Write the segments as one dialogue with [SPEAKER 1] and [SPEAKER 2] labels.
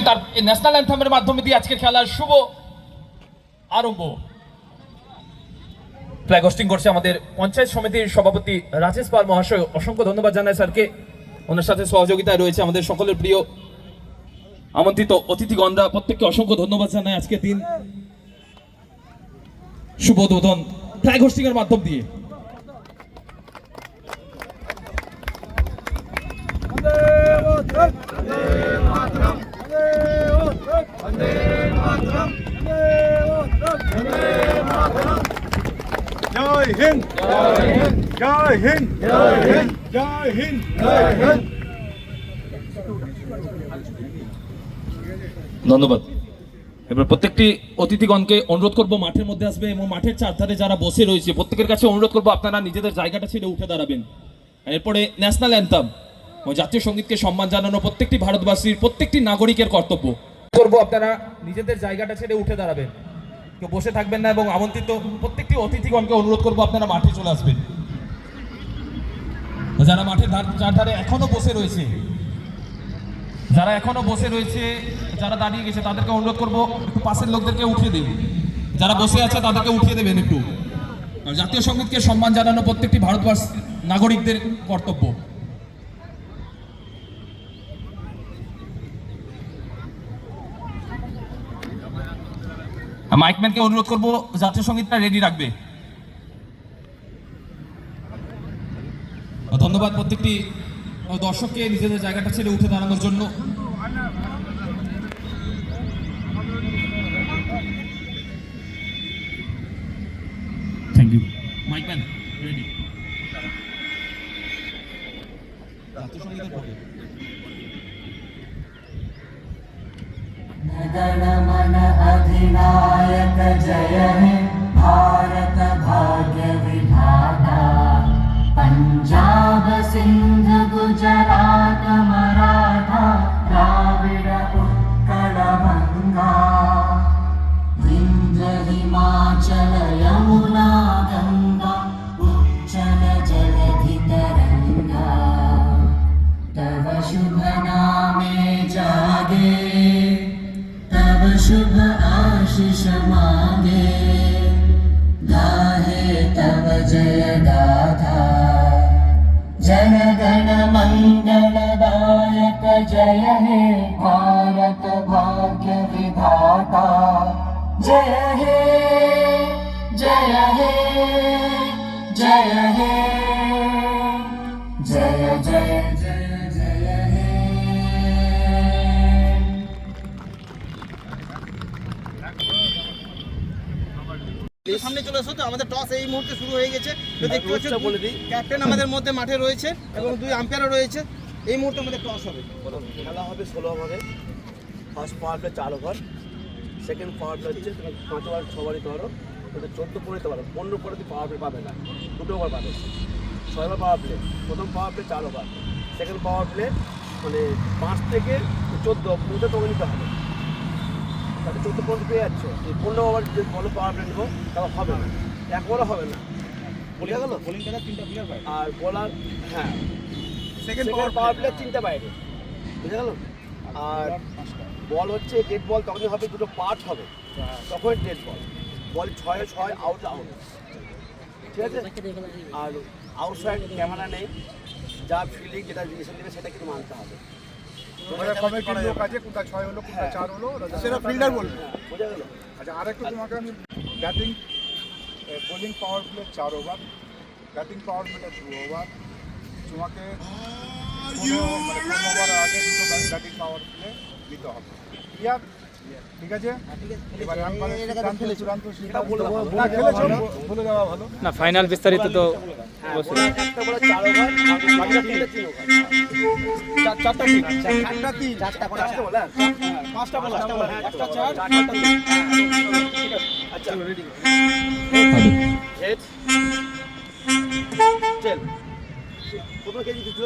[SPEAKER 1] তার ন্যাশনাল অ্যান্থেমের মাধ্যমে দিয়ে আজকের খেলার শুভ আরম্ভ। ফ্ল্যাগ হোস্টিং করছে আমাদের পঞ্চায়েত সমিতির সভাপতি রাজেশ পাল মহাশয়। অসংখ্য ধন্যবাদ জানাই স্যারকে। ওনার সাথে সহযোগিতায় রয়েছে আমাদের সকলের প্রিয় আমন্ত্রিত অতিথিগণরা, প্রত্যেককে অসংখ্য ধন্যবাদ জানাই। আজকের দিন শুভ উদ্বোধন ফ্ল্যাগ হোস্টিং এর মাধ্যম দিয়ে।
[SPEAKER 2] জয় হিন্দ, জয় হিন্দ, জয় হিন্দ, জয় হিন্দ, জয় হিন্দ, জয় হিন্দ।
[SPEAKER 1] ধন্যবাদ। এবার প্রত্যেকটি অতিথিগণকে অনুরোধ করব মাঠের মধ্যে আসবে এবং মাঠের চারধারে যারা বসে রয়েছে প্রত্যেকের কাছে অনুরোধ করব আপনারা নিজেদের জায়গাটা ছেড়ে উঠে দাঁড়াবেন। এরপরে ন্যাশনাল অ্যান্থেম ও জাতীয় সঙ্গীতকে সম্মান জানানো প্রত্যেকটি ভারতবাসীর প্রত্যেকটি নাগরিকের কর্তব্য। করব আপনারা নিজেদের জায়গাটা ছেড়ে উঠে দাঁড়াবেন, কেউ বসে থাকবেন না, এবং আমন্ত্রিত প্রত্যেকটি অতিথিগণকে অনুরোধ করব আপনারা মাঠে চলে আসবেন। যারা মাঠের চারধারে এখনো বসে রয়েছে, যারা দাঁড়িয়ে গেছে তাদেরকে অনুরোধ করবো একটু পাশের লোকদেরকে উঠিয়ে দিন। যারা বসে আছে তাদেরকে উঠিয়ে দেবেন একটু। জাতীয় সঙ্গীতকে সম্মান জানানো প্রত্যেকটি ভারতবর্ষের নাগরিকদের কর্তব্য। মাইকম্যানকে অনুরোধ করবো জাতীয় সঙ্গীতটা রেডি রাখবে। ধন্যবাদ প্রত্যেকটি দর্শককে নিজেদের জায়গাটা ছেড়ে উঠে দাঁড়ানোর জন্য। Thank you. Mic man ready. জাতীয় সঙ্গীতের পরে
[SPEAKER 3] गणमन अधिनायक जय हे भारत भाग्य विधाता। पंजाब सिंध गुजरात मराठा द्राविड उत्कल गंगा। विंध्य हिमाचल यमुना गंगा उच्चल जलधि तरंगा। तव शुभ नामे जागे तब शुभ आशीष मांगे। गाहे तब जय गाथा जन गण मंगल दायक जय हे भारत भाग्य विधाता। जय हे जय हे जय हे जय जय जय जय हे।
[SPEAKER 4] সামনে চলে এসো তো, আমাদের টস এই মুহূর্তে শুরু হয়ে গেছে। দেখতে পাচ্ছ ক্যাপ্টেন আমাদের মধ্যে মাঠে রয়েছে এবং দুই আম্পায়ারও রয়েছে। এই মুহূর্তে আমাদের টস হবে।
[SPEAKER 5] খেলা হবে 16 ওভারে। First power play 4 over, second power play হচ্ছে 5 ওভার 6 ওভারই ধরো, ওটা 14 পরে দিতে পারো। 15 পরে তুই পাওয়ার প্লে পাবে না, 2 ওভার পাবে। 6 ওভার পাওয়ার প্লে, প্রথম power play 4 over, second power play মানে 5 থেকে 14 মধ্যে তোমাকে নিতে হবে। তাহলে 14 পর্যন্ত পেয়ে যাচ্ছ। এই 15 ওভার যদি বলো পাওয়ার প্লে নেবো তাহলে হবে না, 1 ওভারও হবে না। বুঝে গেল? আর বলার হ্যাঁ সেকেন্ড পাওয়ার প্লে 3টে বাইরে, বুঝে গেল? আর বল হচ্ছে ডেড বল তখনই হবে, দুটো পার্ট হবে তখন ডেড বল। বল 6-6 আউট আউট, ঠিক আছে? আর আউটসাইড ক্যামেরা নেই, যা ফিল্ডিং যেটা ডিসিশন নেবে সেটা কিন্তু মানতে হবে।
[SPEAKER 2] কমিটির লোক আছে, কোথায় 6 হলো কোথায় 4 হলো সেটা ফিল্ডার বলবে।
[SPEAKER 5] বুঝে গেল?
[SPEAKER 2] আচ্ছা, আরেকটু তোমাকে আমি batting bowling power play 4 over, batting power play 2 over. তোমাকে 15 ওভার আগে দুটো ব্যাটিং পাওয়ার প্লে নিতে হবে। ক্লিয়ার? ঠিক আছে। এবার চূড়ান্ত সিদ্ধান্ত বলে দেওয়া ভালো
[SPEAKER 6] না, ফাইনাল বিস্তারিত তো
[SPEAKER 5] একটা বলে 4 ওভার, বাকিটা 3 ওভার।
[SPEAKER 4] চারটা তিন, চারটা বল, পাঁচটা বল, একটা 4, 4টা 3।
[SPEAKER 5] আচ্ছা রেডি। হেড টেল কত কেজি দিচ্ছ?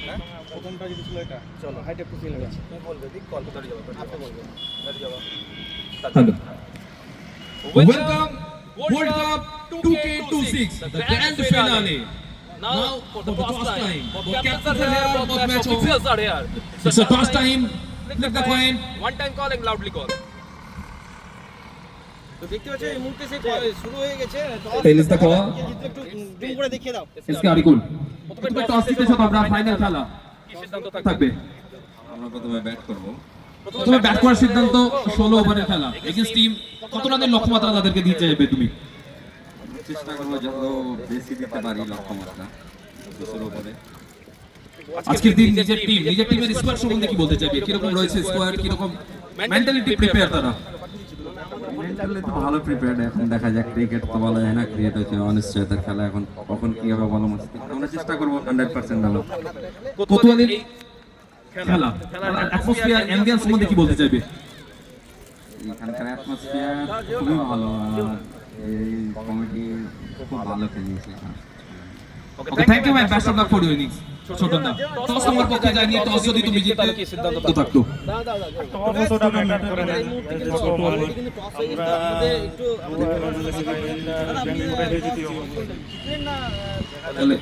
[SPEAKER 2] হ্যাঁ, প্রথমটা যদি ছিল এটা।
[SPEAKER 5] চলো হাইট একটু ফিল হচ্ছে, তুমি বলবে দিক কল দাঁড়িয়ে যাবো, আপনি বলবেন দাঁড়িয়ে যাবো।
[SPEAKER 1] Welcome World Cup 2K26, the grand finale. Now for the toss time. Both captains are here, both match officials are here. It's a toss time. flip the coin.
[SPEAKER 6] One time calling, loudly call.
[SPEAKER 4] তো দেখতে পাচ্ছ এই মুহূর্তে সে শুরু হয়ে গেছে
[SPEAKER 1] Tail is the call.
[SPEAKER 4] একটু zoom করে দেখিয়ে দাও
[SPEAKER 1] এসকে আরিকুল প্রথমে টস জিতেছো তোমরা ফাইনাল খেলা
[SPEAKER 6] কি সিদ্ধান্ত
[SPEAKER 1] থাকবে
[SPEAKER 7] আমরা প্রথমে ব্যাট করব।
[SPEAKER 1] প্রথমে ব্যাট করার সিদ্ধান্ত 16 ওভারের খেলা এগেইনস্ট টিম কত রানের লক্ষ্যমাত্রা তাদেরকে দিতে যাবে তুমি
[SPEAKER 7] চেষ্টা করব যত বেশি দিতে পারি লক্ষ্যমাত্রা 200 উপরে।
[SPEAKER 1] আজকের দিন নিজের টিমের স্কোয়াড সম্বন্ধে কি বলতে চাইবে কিরকম রয়েছে স্কোয়াড কিরকম মেন্টালিটি প্রিপেয়ার তারা
[SPEAKER 7] মেন্টালি তো ভালো প্রিপেয়ার্ড। এখন দেখা যাক, ক্রিকেট তো বলা যায় না, ক্রিকেট হচ্ছে অনিশ্চয়তার খেলা। এখন কখন কি হবে বলা মুশকিল। আমরা চেষ্টা করব 100% ভালো।
[SPEAKER 1] কোতোয়ালির খেলা অ্যাটমসফিয়ার অ্যাম্বিয়েন্স সম্বন্ধে কি বলতে চাইবে
[SPEAKER 7] এখানকার অ্যাটমসফিয়ার খুবই ভালো আর এই কমিটি খুব ভালো খেলিয়েছে।
[SPEAKER 1] Okay thank you man best of luck for your innings ছোট না টস তোমার পক্ষে যায়নি টস যদি তুমি জিততে
[SPEAKER 6] কি সিদ্ধান্ত
[SPEAKER 1] তো থাকতো
[SPEAKER 4] এই মুহূর্তে কিন্তু টস হয়ে গেছে আমাদের একটু
[SPEAKER 1] তাহলে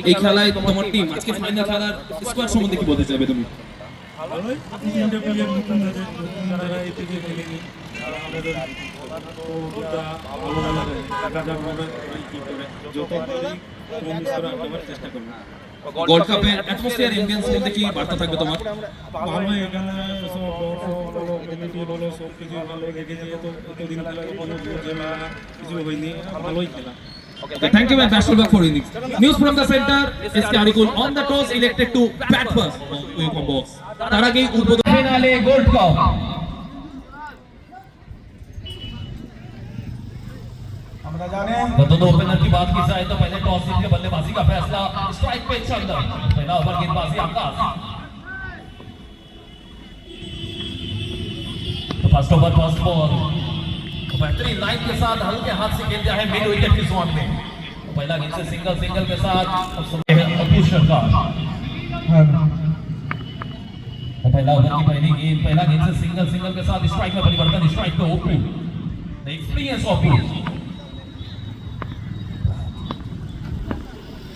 [SPEAKER 1] এই খেলায় তোমার টিম আজকে ফাইনাল খেলার স্কোয়াড সম্বন্ধে কি বলতে চাইবে তুমি
[SPEAKER 8] তিনটে প্লেয়ার নতুন আছে, নতুনরা এই থেকে খেলেনি। আর আমাদের ওটা ভালো লাগে, দেখা যাক ওরা কি করে। যত পারি কম করে আনবার চেষ্টা করব।
[SPEAKER 1] গোল্ড কাপের অ্যাটমসফিয়ার অ্যাম্বিয়েন্স সম্বন্ধে কি বার্তা থাকবে তোমার
[SPEAKER 8] ভালো এখানে সব বড় কমিটি বলো সব কিছু ভালো লেগেছে। এতদিন খেলা কোনো ঝামেলা কিছু হয়নি, ভালোই খেলা।
[SPEAKER 1] Okay, thank you and best of luck for innings. News from the center. SK Arikul on the toss elected to bat first. Wacom box. তার আগেই উদ্বোধন ফিনালে গোল্ড কাপ।
[SPEAKER 2] আমরা জানি
[SPEAKER 1] दोनों ओपनर की बात की जाए तो पहले टॉस जीत के बल्लेबाजी का फैसला स्ट्राइक पे चंदन पहला ओवर गेंदबाजी आकाश तो फर्स्ट ओवर फर्स्ट बॉल तो बेहतरीन लाइन के साथ हल्के हाथ से गेंद है मिड विकेट की जोन में तो पहला गेंद से सिंगल के साथ अपूष सरकार तो पहला ओवर की पहला गेंद से सिंगल के साथ स्ट्राइक में परिवर्तन स्ट्राइक पे ओपू द एक्सपीरियंस ऑफ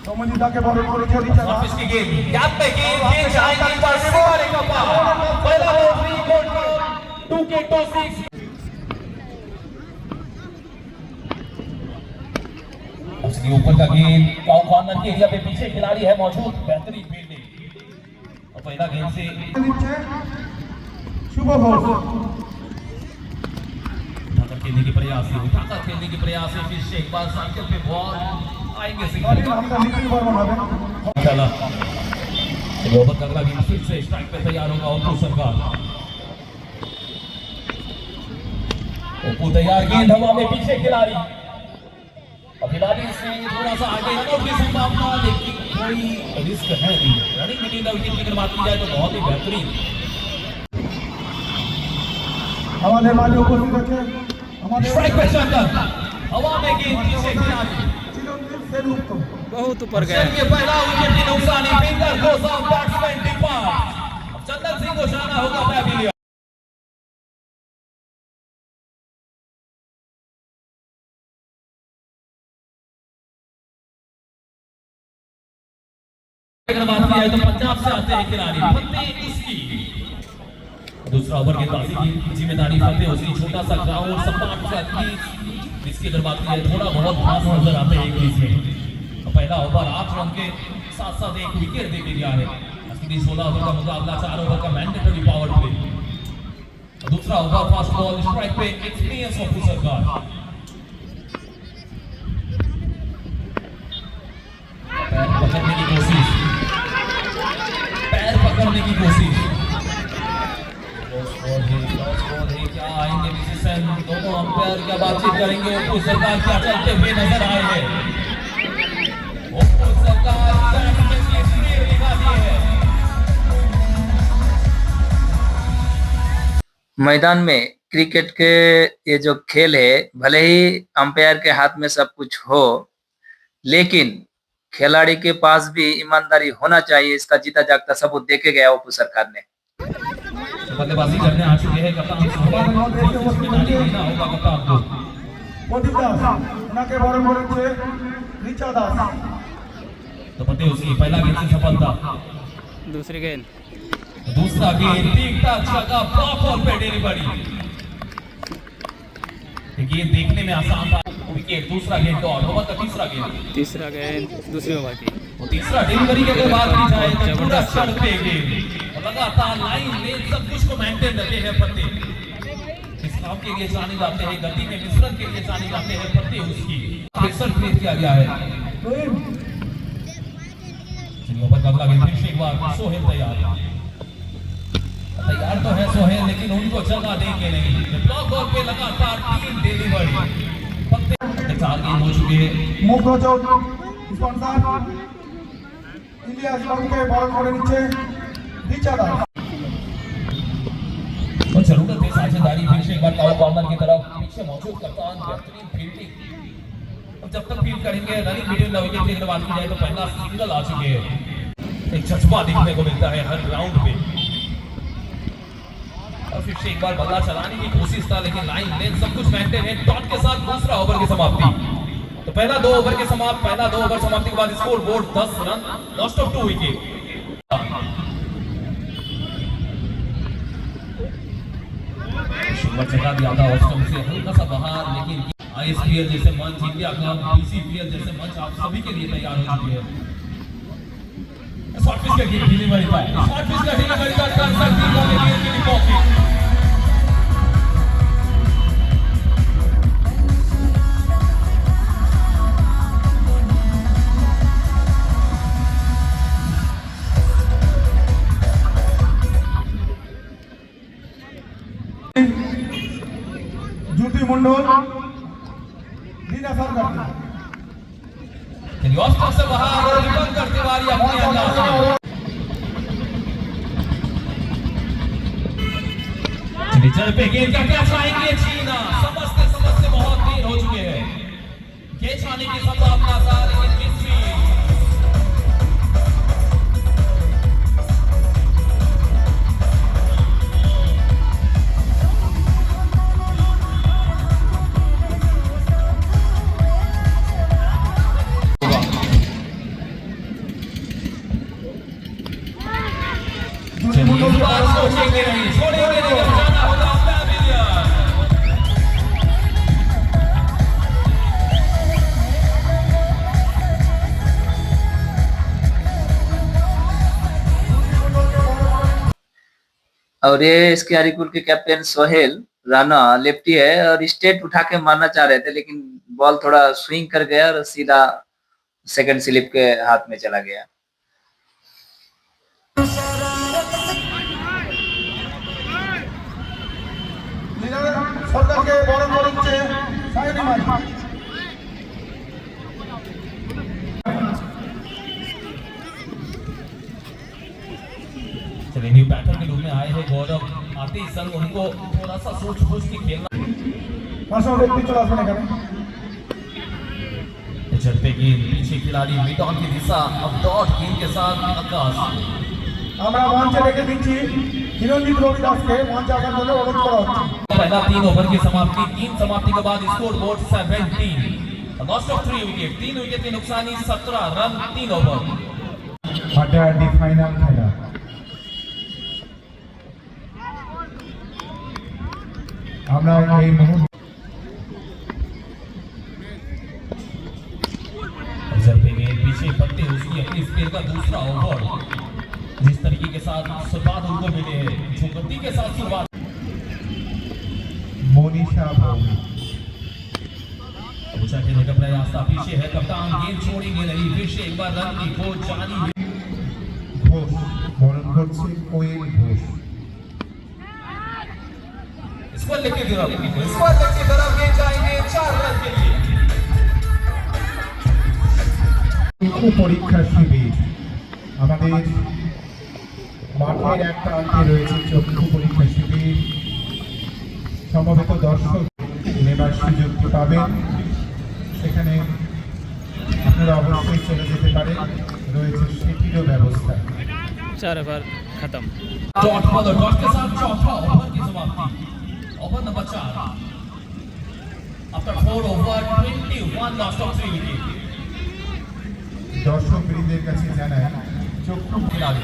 [SPEAKER 2] সমজিতাকে বড় করেছে রিচা দাস।
[SPEAKER 1] ऑफिस की गेंद गैप पे गेंद जाएगी पर सितारे का पार पहला बाउंड्री गोल्ड कप 2K26 उसके ऊपर का गेंद काउ कॉर्नर के एरिया पे पीछे खिलाड़ी है मौजूद बेहतरीन फील्डिंग और पहला गेंद से
[SPEAKER 2] দিচ্ছে শুভ ঘোষ।
[SPEAKER 1] उठाकर खेलने के प्रयास है फिर से एक बार साइकिल पे बॉल आएंगे सिंगल
[SPEAKER 2] আমরা নিখিল বর্মন হবে।
[SPEAKER 1] चला ओवर का अगला गेंद फिर से स्ट्राइक पे तैयार होगा ओपू सरकार ओपू तैयार गेंद हवा में पीछे खिलाड़ी और खिलाड़ी से थोड़ा सा आगे रनआउट की संभावना लेकिन कोई रिस्क है नहीं रनिंग बिटवीन द विकेट की अगर बात की जाए तो बहुत ही बेहतरीन
[SPEAKER 2] আমাদের মাঝে উপস্থিত আছে আমাদের
[SPEAKER 1] स्ट्राइक पे चंदन हवा में गेंद पीछे खिलाड़ी
[SPEAKER 2] চিরঞ্जीব সেনগুপ্ত।
[SPEAKER 6] बहुत ऊपर गया
[SPEAKER 1] ये पहला विकेट की नुकसानी finger goes of batsman depart अब चंदन सिंह को जाना होगा पैविलियन अगर बात की जाए तो पंजाब से आते हैं खिलाड़ी फतेह इसकी दूसरा ओवर गेंदबाजी की जिम्मेदारी फतेह उसकी छोटा सा ग्राउंड सपाट सा इसकी अगर बात की जाए थोड़ा बहुत घास नजर आते हैं एक बीच में तो पहला ओवर 8 रन के साथ साथ एक विकेट दे दिया है असली 16 ओवर का मुकाबला 4 ओवर का मैंडेटरी पावर प्ले दूसरा ओवर फास्ट बॉल स्ट्राइक पे एक्सपीरियंस ऑफ सरकार पैर पकड़ने की कोशिश क्या आएंगे डिसीजन दोनों अंपायर क्या बातचीत करेंगे ओपू सरकार क्या चलते हुए नजर आए हैं ओपू सरकार बैट्समैन की स्पीड दिखाती है
[SPEAKER 9] मैदान में क्रिकेट के ये जो खेल है भले ही अंपायर के हाथ में सब कुछ हो लेकिन खिलाड़ी के पास भी ईमानदारी होना चाहिए इसका जीता जागता सबूत देके गया ओपू सरकार ने
[SPEAKER 1] बल्लेबाजी करने आ चुके हैं कप्तान
[SPEAKER 2] প্রদীপ দাস ওনাকে বড় করেছে রিচা দাস।
[SPEAKER 1] तो पते उसकी पहला गेंद से सफलता
[SPEAKER 6] दूसरी गेंद
[SPEAKER 1] दूसरा गेंद तीखा छक्का ब्लॉक और पे डिलीवरी। गेंद देखने में आसान था, विकेट। दूसरा गेंद और ओवर का तीसरा गेंद,
[SPEAKER 6] तीसरा गेंद दूसरी ओवर की।
[SPEAKER 1] और तीसरा डिलीवरी की अगर बात की जाए तो पूरा चढ़ते गेंद और लगातार लाइन लेन सब कुछ को मेंटेन रखे हैं फतेह। इस काम के लिए जाने जाते हैं, गति में मिश्रण के लिए जाने जाते हैं फतेह। उसकी प्रेशर क्रिएट किया गया है। चलिए ओवर का अगला गेंद फिर से एक बार सोहेल तैयार तो है सोहेल, लेकिन उनको जगह देंगे नहीं। ब्लॉक और पे लगातार 3 डिलीवरी। फतेह 4 गेंद हो चुके हैं।
[SPEAKER 2] মুখ রোচক স্পন্সর ইলিয়াস বাবুকে বরণ করে নিচ্ছে বিচারা।
[SPEAKER 1] और जरूरत है साझेदारी। फिर से एक बार टावर कॉर्नर की तरफ पीछे मौजूद कप्तान बेहतरीन फील्डिंग। अब जब तक फील्ड करेंगे रनिंग मिडिल विकेट की अगर बात की जाए तो पहला सिंगल आ चुके हैं। एक जज्बा देखने को मिलता है हर ग्राउंड पे। और फिर से एक बार बल्ला चलाने की कोशिश था, लेकिन लाइन लेन सब कुछ मेंटेन है। डॉट के साथ दूसरा ओवर की समाप्ति। तो पहला 2 ओवर के समाप्ति के बाद score board 10 run, lost of 2 wicket. चला दिया था ऑस्ट्रेलिया से हल्का सा बाहर, लेकिन आईएसपीएल जैसे मंच, इंडिया क्लब, बीसीपीएल जैसे मंच आप सभी के लिए तैयार हो चुके हैं। शॉर्ट पिच का डिलीवरी था, शॉर्ट पिच का डिलीवरी का कर सकती है गेंद की पॉकेट।
[SPEAKER 2] জুটি মন্ডল দিনা সরকার
[SPEAKER 1] ऑस्ट्रेलिया से बाहर और रिटर्न करते बारी अपने अंदाज में। चल पे गेंद का कैच आएंगे चीना। समझते बहुत देर हो चुके हैं। कैच आने की संभावना था, लेकिन मिस हुई। छोड़ेंगे नहीं, जाना होगा पैविलियन।
[SPEAKER 9] और ये इसके हरिकुल के कैप्टन सोहेल राणा लेफ्टी है और स्टेट उठा के मारना चाह रहे थे, लेकिन बॉल थोड़ा स्विंग कर गया और सीधा सेकंड स्लिप के हाथ में चला गया।
[SPEAKER 2] সরকারকে বরণ করছে সাইনি মাঝ।
[SPEAKER 1] चलिए न्यू बैटर के रूप में आए हैं गौरव। आते ही संग उनको थोड़ा सा सोच के खेलना।
[SPEAKER 2] পাঁচশো ব্যক্তি চলে আসবেন এখানে।
[SPEAKER 1] चढ़ते गेंद, पीछे खिलाड़ी मिड ऑन की दिशा। अब डॉट गेंद के साथ आकाश।
[SPEAKER 2] আমরা মঞ্চে রেখে দিচ্ছি হিরণজিৎ রবি দাসকে মঞ্চে আসার জন্য অনুরোধ করা হচ্ছে।
[SPEAKER 1] पहला 3 ओवर की समाप्ति। 3 समाप्ति के बाद score board 17, lost of 3 wicket. 3 wicket की नुकसानी, 17 रन 3 ओवर।
[SPEAKER 2] হাড্ডাহাড্ডি ফাইনাল খেলা। আমরা এই মুহূর্তে
[SPEAKER 1] पीछे पत्ते उसकी अपनी स्पेल का दूसरा ओवर। जिस तरीके के साथ शुरुआत उनको मिले है, जो गति के साथ शुरुआत।
[SPEAKER 2] मोनिशा भौमिक
[SPEAKER 1] ऊंचा खेलने का प्रयास था, पीछे है कप्तान, गेंद छोड़ेंगे नहीं। फिर से एक बार रन की खोज जारी।
[SPEAKER 2] ঘোষ বরণ করছে কোয়েল ঘোষ।
[SPEAKER 1] स्कोर लेके तरफ गेंद जाएंगे 4 रन के लिए।
[SPEAKER 2] পরীক্ষা শিবির আমাদের মাঠের এক প্রান্তে রয়েছে চক্ষু পরীক্ষা শিবির। সমবেত দর্শক নেবার সুযোগ পাবেন, সেখানে আপনারা অবশ্যই চলে যেতে পারেন, রয়েছে সেটিরও ব্যবস্থা।
[SPEAKER 6] 4 ओवर खत्म।
[SPEAKER 1] डॉट के साथ चौथा ओवर की समाप्ति। Over number 4 after 4 over 21 lost of 3 wicket.
[SPEAKER 2] দর্শক বৃন্দের কাছে জানাই চক্ষু
[SPEAKER 1] खिलाड़ी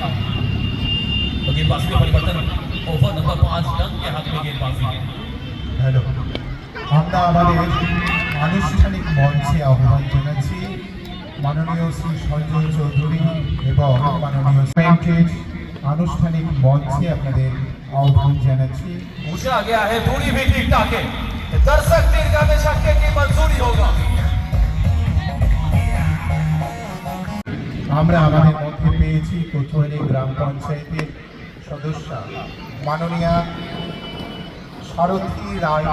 [SPEAKER 1] तो गेंदबाजी में परिवर्तन, ओवर नंबर 5 डन के हाथ में गेंदबाजी।
[SPEAKER 2] হ্যালো, আমরা আমাদের আনুষ্ঠানিক মঞ্চে আহ্বান জানাচ্ছি মাননীয় শ্রী সঞ্জয় চৌধুরী এবং মাননীয় ব্যাংকের আনুষ্ঠানিক মঞ্চে আপনাদের আহ্বান জানাচ্ছি।
[SPEAKER 1] पूछा गया है दूरी भी ठीक ठाक है, दर्शक दीर्घा में छक्के की मंजूरी होगा।
[SPEAKER 2] আমরা আমাদের মধ্যে পেয়েছি কোতোয়ালি গ্রাম পঞ্চায়েতের সদস্য মাননীয়া সারথী রায়,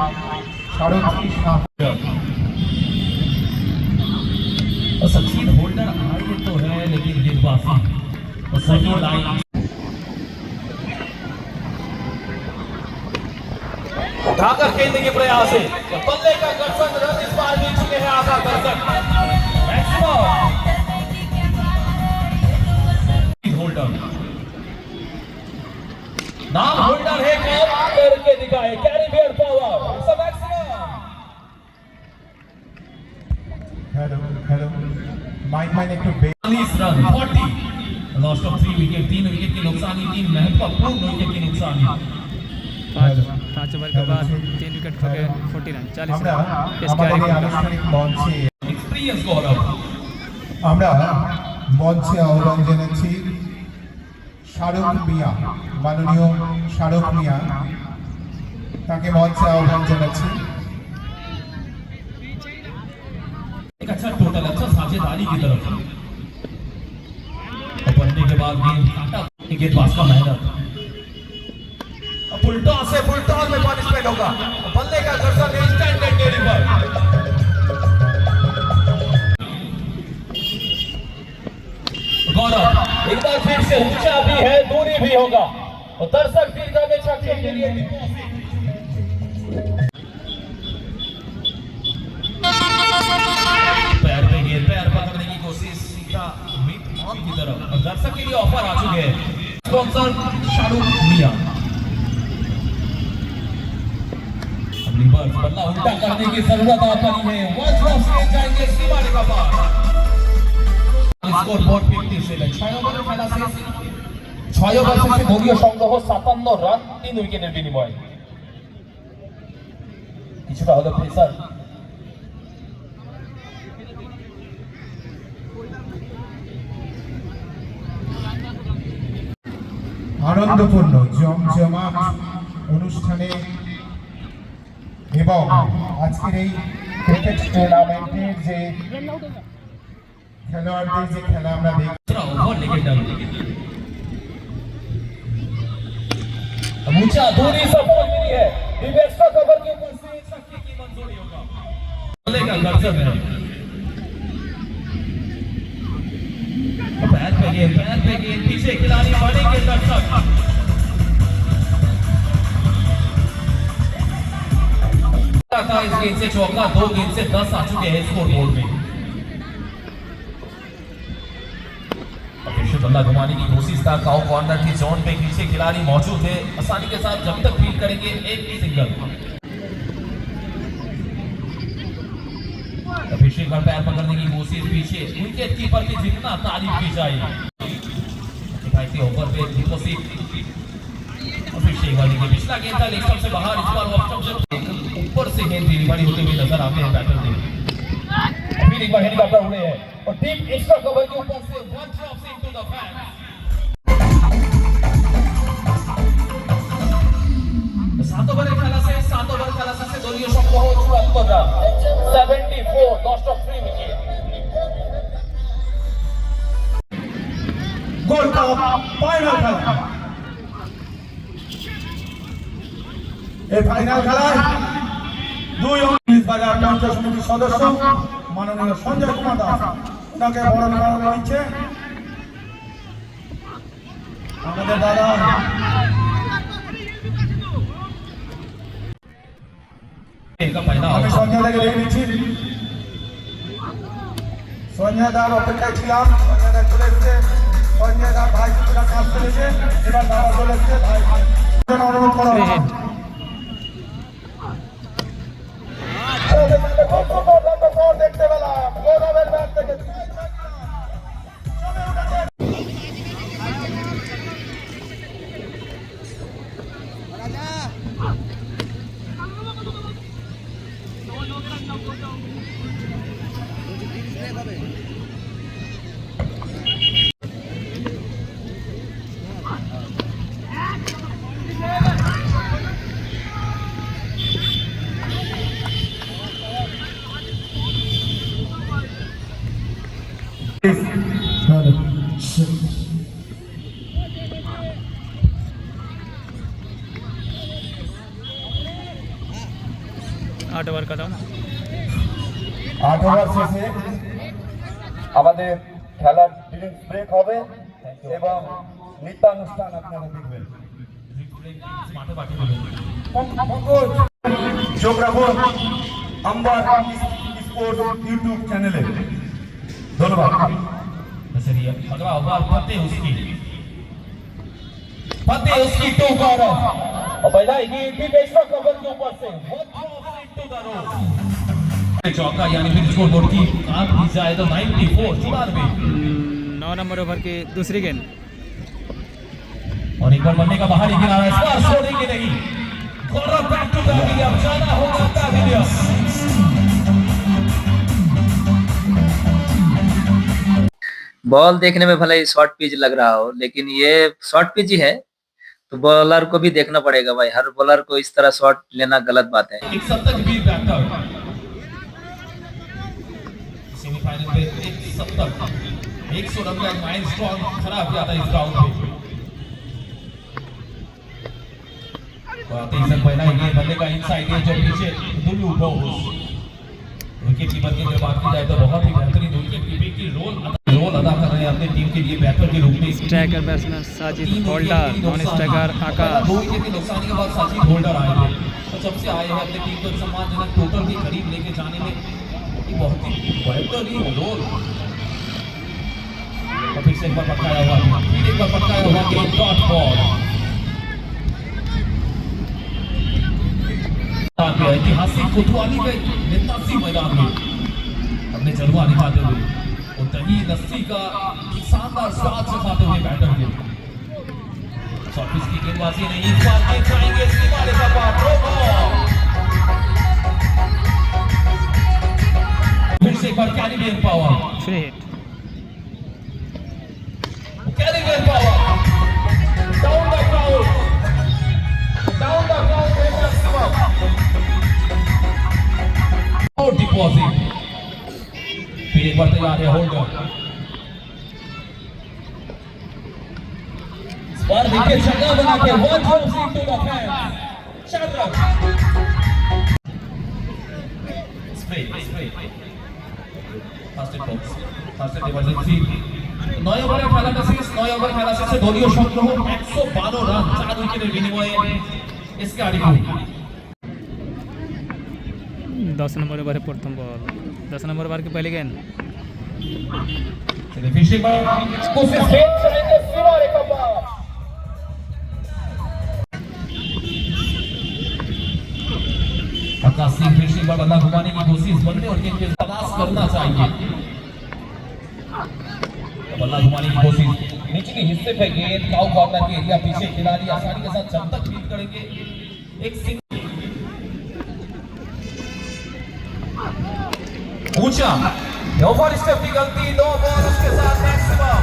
[SPEAKER 2] সারথী শাহ।
[SPEAKER 1] और सचिन होल्डर आए तो है लेकिन गेंदबाजी और सही लाइन उठाकर खेलने के प्रयास है, बल्ले का कर्षण रन इस बार मिल चुके हैं आधा दर्शक। होल्डर नाम होल्डर है, कौन करके दिखाए Caribbean power
[SPEAKER 2] hello hello, mic একটু
[SPEAKER 1] 40 run 40 lost of 3 wicket, 3 wicket की नुकसानी, 3 महत्वपूर्ण विकेट की नुकसानी।
[SPEAKER 6] 5 ओवर के बाद 3 विकेट खो गए, 40 रन 40
[SPEAKER 2] আমরা
[SPEAKER 6] रन।
[SPEAKER 2] আমাদের এই আনুষ্ঠানিক মঞ্চে
[SPEAKER 1] एक्सपीरियंस गौरव
[SPEAKER 2] আমরা মঞ্চে আহ্বান জানাচ্ছি শাহরুখ মিয়া, মাননীয় শাহরুখ মিয়া, তাকে মঞ্চে আহ্বান জানাচ্ছি।
[SPEAKER 1] एक अच्छा टोटल, अच्छा साझेदारी की तरफ और पढ़ने के बाद गेंद काटा, गेंदबाज का मेहनत, अब फुलटॉस से फुलटॉस में पनिशमेंट होगा, बल्ले का कर्षण इंस्टेंट डिलीवर। गौरव एक बार फिर से ऊंचा भी है, दूरी भी होगा और दर्शक दीर्घा में छक्के के लिए पैर पे गेंद, पैर पकड़ने की कोशिश, सीधा मिड ऑन की तरफ और दर्शक के लिए ऑफर आ चुके हैं। स्पॉन्सर शाहरुख मिया, अब रिवर्स बल्ला उल्टा करने की जरूरत आ पड़ी है, वंस ऑफ से जाएंगे सीमा रेखा पार। स्कोर बोर्ड 57, 6 ওভারে খেলা শেষ, 6 ওভার শেষে দলীয় সংগ্রহ 57 রান 3 উইকেটের বিনিময়ে। কিছুটা হলো প্রেসার,
[SPEAKER 2] আনন্দপূর্ণ জমজমাট অনুষ্ঠানে এবং আজকের এই ক্রিকেট টুর্নামেন্টের যে খেলোয়াড়দের যে খেলা আমরা দেখি,
[SPEAKER 1] ओवर लेके डन ऊंचा दूरी सफल मिली है, दिव्यस का कवर के ऊपर से छक्के की मंजूरी होगा, बल्ले का कर्षण है, पैर पे गेंद पीछे खिलाड़ी बढ़ेंगे दर्शक। था इस गेंद से चौका, 2 गेंद से 10 आ चुके हैं स्कोर बोर्ड में। बल्ला घुमाने की कोशिश था, काउ कॉर्नर की जोन पे पीछे खिलाड़ी मौजूद है, आसानी के साथ जब तक फील्ड करेंगे एक भी सिंगल। अभिषेक का पैर पकड़ने की कोशिश, पीछे विकेट कीपर की जितना तारीफ की जाए, किफायती ओवर पे डिपॉजिट। अभिषेक वाली के पिछला गेंद था, लेग से बाहर, इस बार ऊपर से गेंद डिलीवरी होते हुए नजर आते हैं बैटर टीम। फिर एक बार हेलीकॉप्टर उड़े हैं और डीप एक्स्ट्रा कवर के ऊपर से वन ड्रॉप से इनटू द फैंस। 7 ওভারে খেলা শেষ, 7 ওভার খেলা শেষে দলীয় সংগ্রহ 74 run, 74 lost of 3 wicket.
[SPEAKER 2] Gold cup final খেলা। এই ফাইনাল খেলায় 2 ইংলিশ বাজার পঞ্চায়েত সমিতির সদস্য মাননীয় সঞ্জয় কুমার দাস, তাকে বরণ করা হয়েছে আমাদের দাদা। আমি সঞ্জয় দাকে দেখে নিচ্ছি, সঞ্জয় দার অপেক্ষায় ছিলাম, সঞ্জয় দা চলে এসেছে, সঞ্জয় দার ভাই কিছুটা কাজ ফেলেছে, এবার দাদা চলে এসেছে, ভাই অনুরোধ করা হয়। দেখতে পেলাম গৌরবের ব্যাট থেকে
[SPEAKER 6] 8 ওভার का दाम
[SPEAKER 5] 8 ওভার শেষে আমাদের খেলার ড্রিঙ্কস ব্রেক হবে এবং নৃত্যানুষ্ঠান আপনারা দেখবেন। চোখ রাখুন আম্বার স্পোর্টস ইউটিউব চ্যানেলে। ধন্যবাদ।
[SPEAKER 1] अगला ओवर फतेह उसकी टू कर और पहला ये भी बेस्टो कवर के ऊपर से चौका यानी फिर स्कोर बोर्ड की आंख भी जाए तो 94 94
[SPEAKER 6] 9 नंबर ओवर की दूसरी गेंद
[SPEAKER 1] और एक बार बनने का बाहरी किनारा इस बार छोड़ेंगे नहीं। कॉर्नर बैक टू पैविलियन जाना होगा पैविलियन।
[SPEAKER 9] बॉल देखने में भले ही शॉर्ट पिच लग रहा हो, लेकिन ये शॉर्ट पिच ही है, तो बॉलर को भी देखना पड़ेगा भाई। हर बॉलर को इस तरह शॉट लेना गलत बात है।
[SPEAKER 1] एक शतक भी बैटर सेमीफाइनल में एक शतक 100 रन का माइलस्टोन खड़ा किया था इस राउंड में। तीसरा पहला ये बल्ले का इनसाइड है जो पीछे दुलू बोस विकेट कीपर की जब बात की जाए तो बहुत ही बेहतरीन विकेट कीपिंग की रोल अदा कर रहे हैं अपने टीम के लिए बैटर के रूप में।
[SPEAKER 6] Striker batsman Sajid Holder, non striker Akash.
[SPEAKER 1] 2 wicket के नुकसान के बाद साजिद होल्डर आए थे, तो जब से आए हैं अपने टीम को सम्मानजनक टोटल के करीब लेके जाने में ये बहुत ही बेहतरीन रोल। और फिर से एक बार पटकाया हुआ कि डॉट बॉल ऐतिहासिक कोतवाली में नेतासी मैदान में अपने जलवा दिखाते हुए और दही लस्सी का शानदार स्वाद चखाते हुए बैटर के शॉर्टिस की गेंदबाजी नहीं, इस बार गेंद जाएंगे सीमारे का पार फिर से एक बार Caribbean power
[SPEAKER 6] free hit
[SPEAKER 1] down the ground और डिपॉजिट। फिर एक बार तैयार है होल्डर। इस बार देखिए जगह बना के 1 टू द फैंस शानदार spray first box first emergency 9 ওভারে খেলাটা শেষ। 9 ওভার খেলা শেষে দলীয় সংগ্রহ 112 রান 4 উইকেটের বিনিময়ে এসকে আরিফুল।
[SPEAKER 6] 10 नंबर ओवर प्रथम बॉल 10 नंबर ओवर की पहली गेंद
[SPEAKER 1] फिनिशिंग कोशिश खेल जाएंगे सीमारे का पार आकाश सिंह फिनिशिंग पर बल्ला घुमाने की कोशिश बनने और गेंद पे तलाश करना चाहिए। बल्ला घुमाने की कोशिश निचले हिस्से पे गेंद काउ कॉर्नर के एरिया पीछे खिलाड़ी आसानी के साथ जब तक फील्ड करेंगे एक ऊंचा ओवर स्टेप की गलती 2 बॉल उसके साथ मैक्सिमम।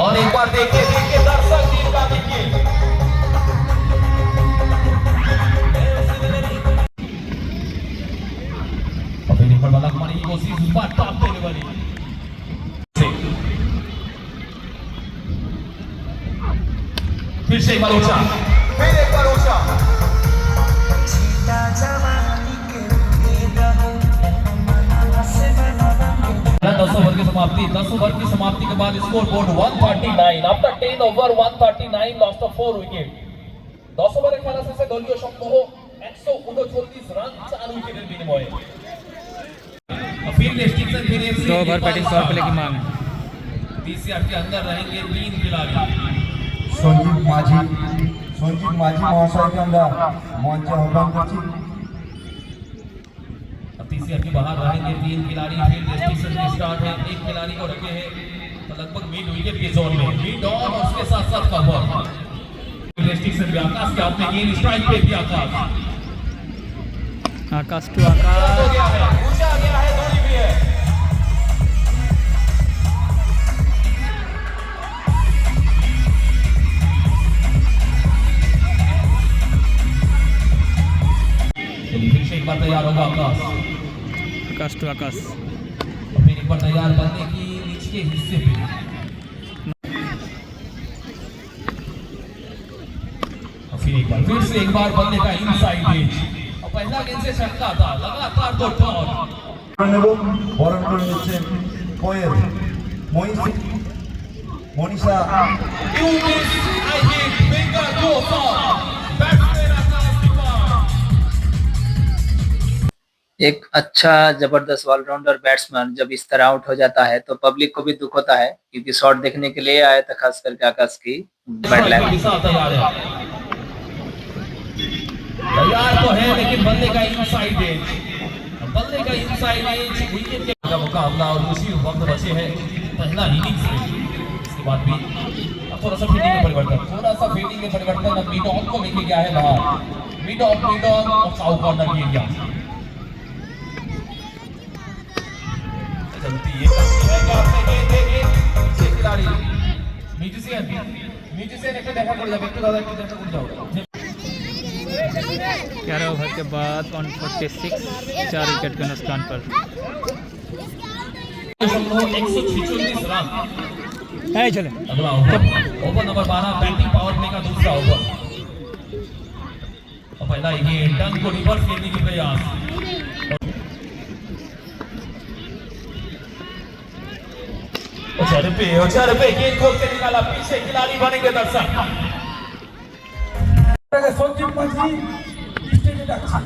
[SPEAKER 1] और एक बार देखिए दर्शक टीम का देखिए और फिर ऊपर वाला घुमाने की कोशिश ऊपर टॉप देने वाली फिर से एक बार ऊंचा दस ओवर की समाप्ति के बाद score board 139 after 10 over 139 lost of 4 wicket. 10 ওভারে খেলা শেষে দলীয় সংগ্রহ 139 রান 4 উইকেটের বিনিময়ে। फील्ड डिस्ट्रिक्शन फिर
[SPEAKER 6] 2 ओवर बैटिंग पावर प्ले की मांग।
[SPEAKER 1] पीसीआर के अंदर रहेंगे 3 खिलाड़ी।
[SPEAKER 2] সঞ্জীব মাঝি মহাশয়কে আমরা মঞ্চে আহ্বান করছি।
[SPEAKER 1] पीसीआर के बाहर रहेंगे 3 खिलाड़ी। फील्ड डिस्ट्रिक्शन के स्टार्ट है, एक खिलाड़ी को रखे हैं तो लगभग मिड विकेट के जोन में मिड ऑन और उसके साथ साथ कवर। फील्ड डिस्ट्रिक्शन भी आकाश के हाथ में गेंद स्ट्राइक पे भी आकाश
[SPEAKER 6] टू आकाश
[SPEAKER 1] हो गया है, ऊंचा गया है, दूरी भी है। फिर से एक बार तैयार होगा आकाश
[SPEAKER 6] टू आकाश
[SPEAKER 1] और फिर एक बार तैयार बनने की नीचे के हिस्से पे से एक बार बल्ले का इनसाइड एज और पहला गेंद से छक्का था लगातार 2 डॉट
[SPEAKER 2] নেব বরণ করে নিচ্ছেন কোয়েল Manisha
[SPEAKER 1] You miss, I hit, finger goes off. Batsman Akash Kumar.
[SPEAKER 9] एक अच्छा जबरदस्त ऑलराउंडर बैट्समैन जब इस तरह आउट हो जाता है तो पब्लिक को भी दुख होता है, क्योंकि शॉट देखने के लिए आया था खास करके आकाश की बैट लैग।
[SPEAKER 1] तैयार तो है लेकिन बल्ले का इनसाइड एज, बल्ले का इनसाइड एज विकेट के मुकाबला और उसी वक्त बचे हैं पहला इनिंग्स में। इसके बाद भी थोड़ा सा फील्डिंग में परिवर्तन, अब मिड ऑन को लेके गया है बाहर, मिड ऑन और साउथ कॉर्नर की एरिया चलती है खिलाड़ी म्यूजिशियन একটা দেখা করে যাবে, একটু দাদা একটু দেখা করে যাও।
[SPEAKER 6] 11 ओवर के बाद 146 4 विकेट के नुकसान पर
[SPEAKER 1] 146 रन।
[SPEAKER 6] है चले
[SPEAKER 1] अगला over number 12 batting power play का दूसरा ओवर और पहला ये टर्न को रिवर्स लेने की प्रयास। उछल पे गेंद खोल के निकाला, पीछे खिलाड़ी बनेंगे दर्शक।
[SPEAKER 2] সঞ্জীব মাঝি স্টেজে যাচ্ছে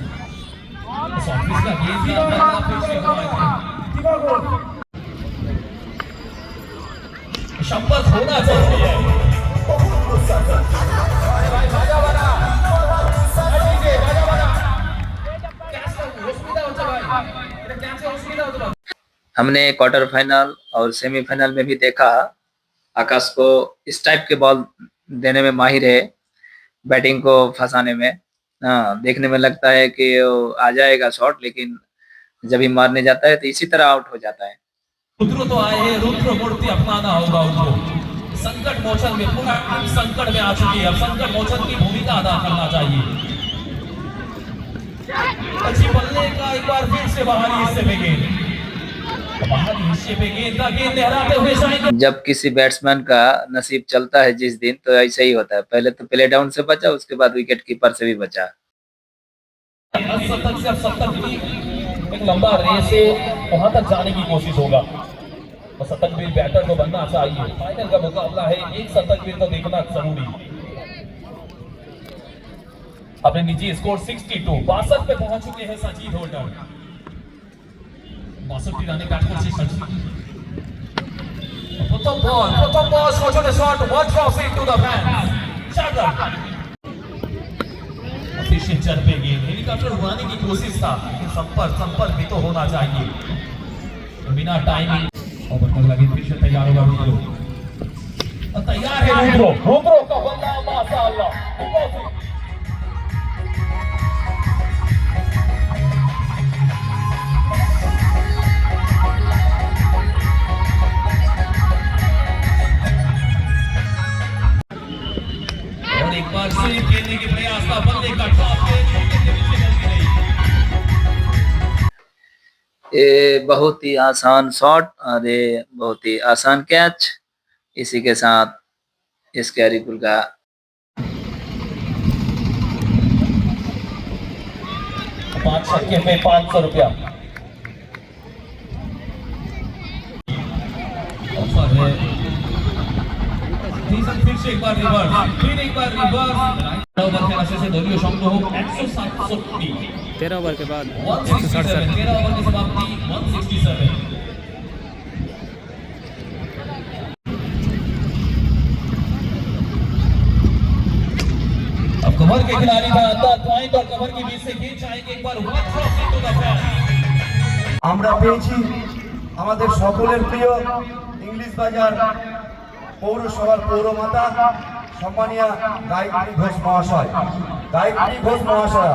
[SPEAKER 1] ऑफिस का गेंद भी अंदर फिर से हुआ है। शंपर होना चाहिए। अरे भाई बाजा बना, बाजा बना। कैसे हॉस्पिटल होता भाई, ये कैसे हॉस्पिटल होता।
[SPEAKER 9] हमने क्वार्टर फाइनल और सेमीफाइनल में भी देखा आकाश को इस टाइप के बॉल देने में माहिर है, बैटिंग को फंसाने में। हाँ, देखने में लगता है कि वो आ जाएगा शॉट, लेकिन जब ही मारने जाता है तो इसी तरह आउट हो जाता है।
[SPEAKER 1] रुद्र तो आए हैं, रुद्र मूर्ति अपनाना होगा उनको। संकट मोचन में पूरा संकट में आ चुकी है, अब संकट मोचन की भूमिका अदा करना चाहिए। अच्छी बल्ले का एक बार फिर से बाहरी हिस्से में गेंद, बाहरी हिस्से में गेंद लहराते हुए जाएंगे।
[SPEAKER 9] जब किसी बैट्समैन का नसीब चलता है जिस दिन, तो ऐसा ही होता है। पहले तो प्ले डाउन से बचा, उसके बाद विकेट कीपर से भी बचा।
[SPEAKER 1] 70 से 70 की एक लंबा रेस है, वहां तक जाने की कोशिश होगा और शतकवीर बैटर को बनना चाहिए। फाइनल का मुकाबला है, एक शतकवीर को देखना जरूरी। अपने निजी स्कोर 62 पे पहुंच चुके हैं सचिन होल्डर। 62 রানে ব্যাট করছে সচিন। প্রথম বল ছোট shot, one cross into the fan, 4 run. फिर से चल पे गेंद, हेलीकॉप्टर उड़ाने की कोशिश था, लेकिन संपर्क भी तो होना चाहिए। बिना टाइमिंग और बल्ला गेंद फिर से तैयार होगा रुद्रो, और तैयार है रुद्रो का बल्ला, माशाअल्लाह। और एक बार से खेलने की प्रयास था, बल्ले का टॉप पे गलती नहीं।
[SPEAKER 9] ये बहुत ही आसान शॉट और ये बहुत ही आसान कैच। इसी के साथ इस कैरीपुल का
[SPEAKER 1] 5 छक्के पे 500 रुपया ऑफर है। फिर से एक बार रिवर्स, फिर एक बार रिवर्स। ओवर के राशि से दलीय সংগ্রহ 167।
[SPEAKER 6] 13 ओवर के बाद
[SPEAKER 1] 167, 13 ओवर की समाप्ति 167। अब कवर के खिलाड़ी का अंदर पॉइंट और कवर के बीच से गेंद चाहेंगे एक बार one cross into the fan.
[SPEAKER 2] আমরা পেয়েছি আমাদের সকলের প্রিয় ইংলিশ বাজার পৌরসভার পৌরমাতা সম্মানীয় গায়ত্রী ঘোষ মহাশয়। গায়ত্রী ঘোষ মহাশয়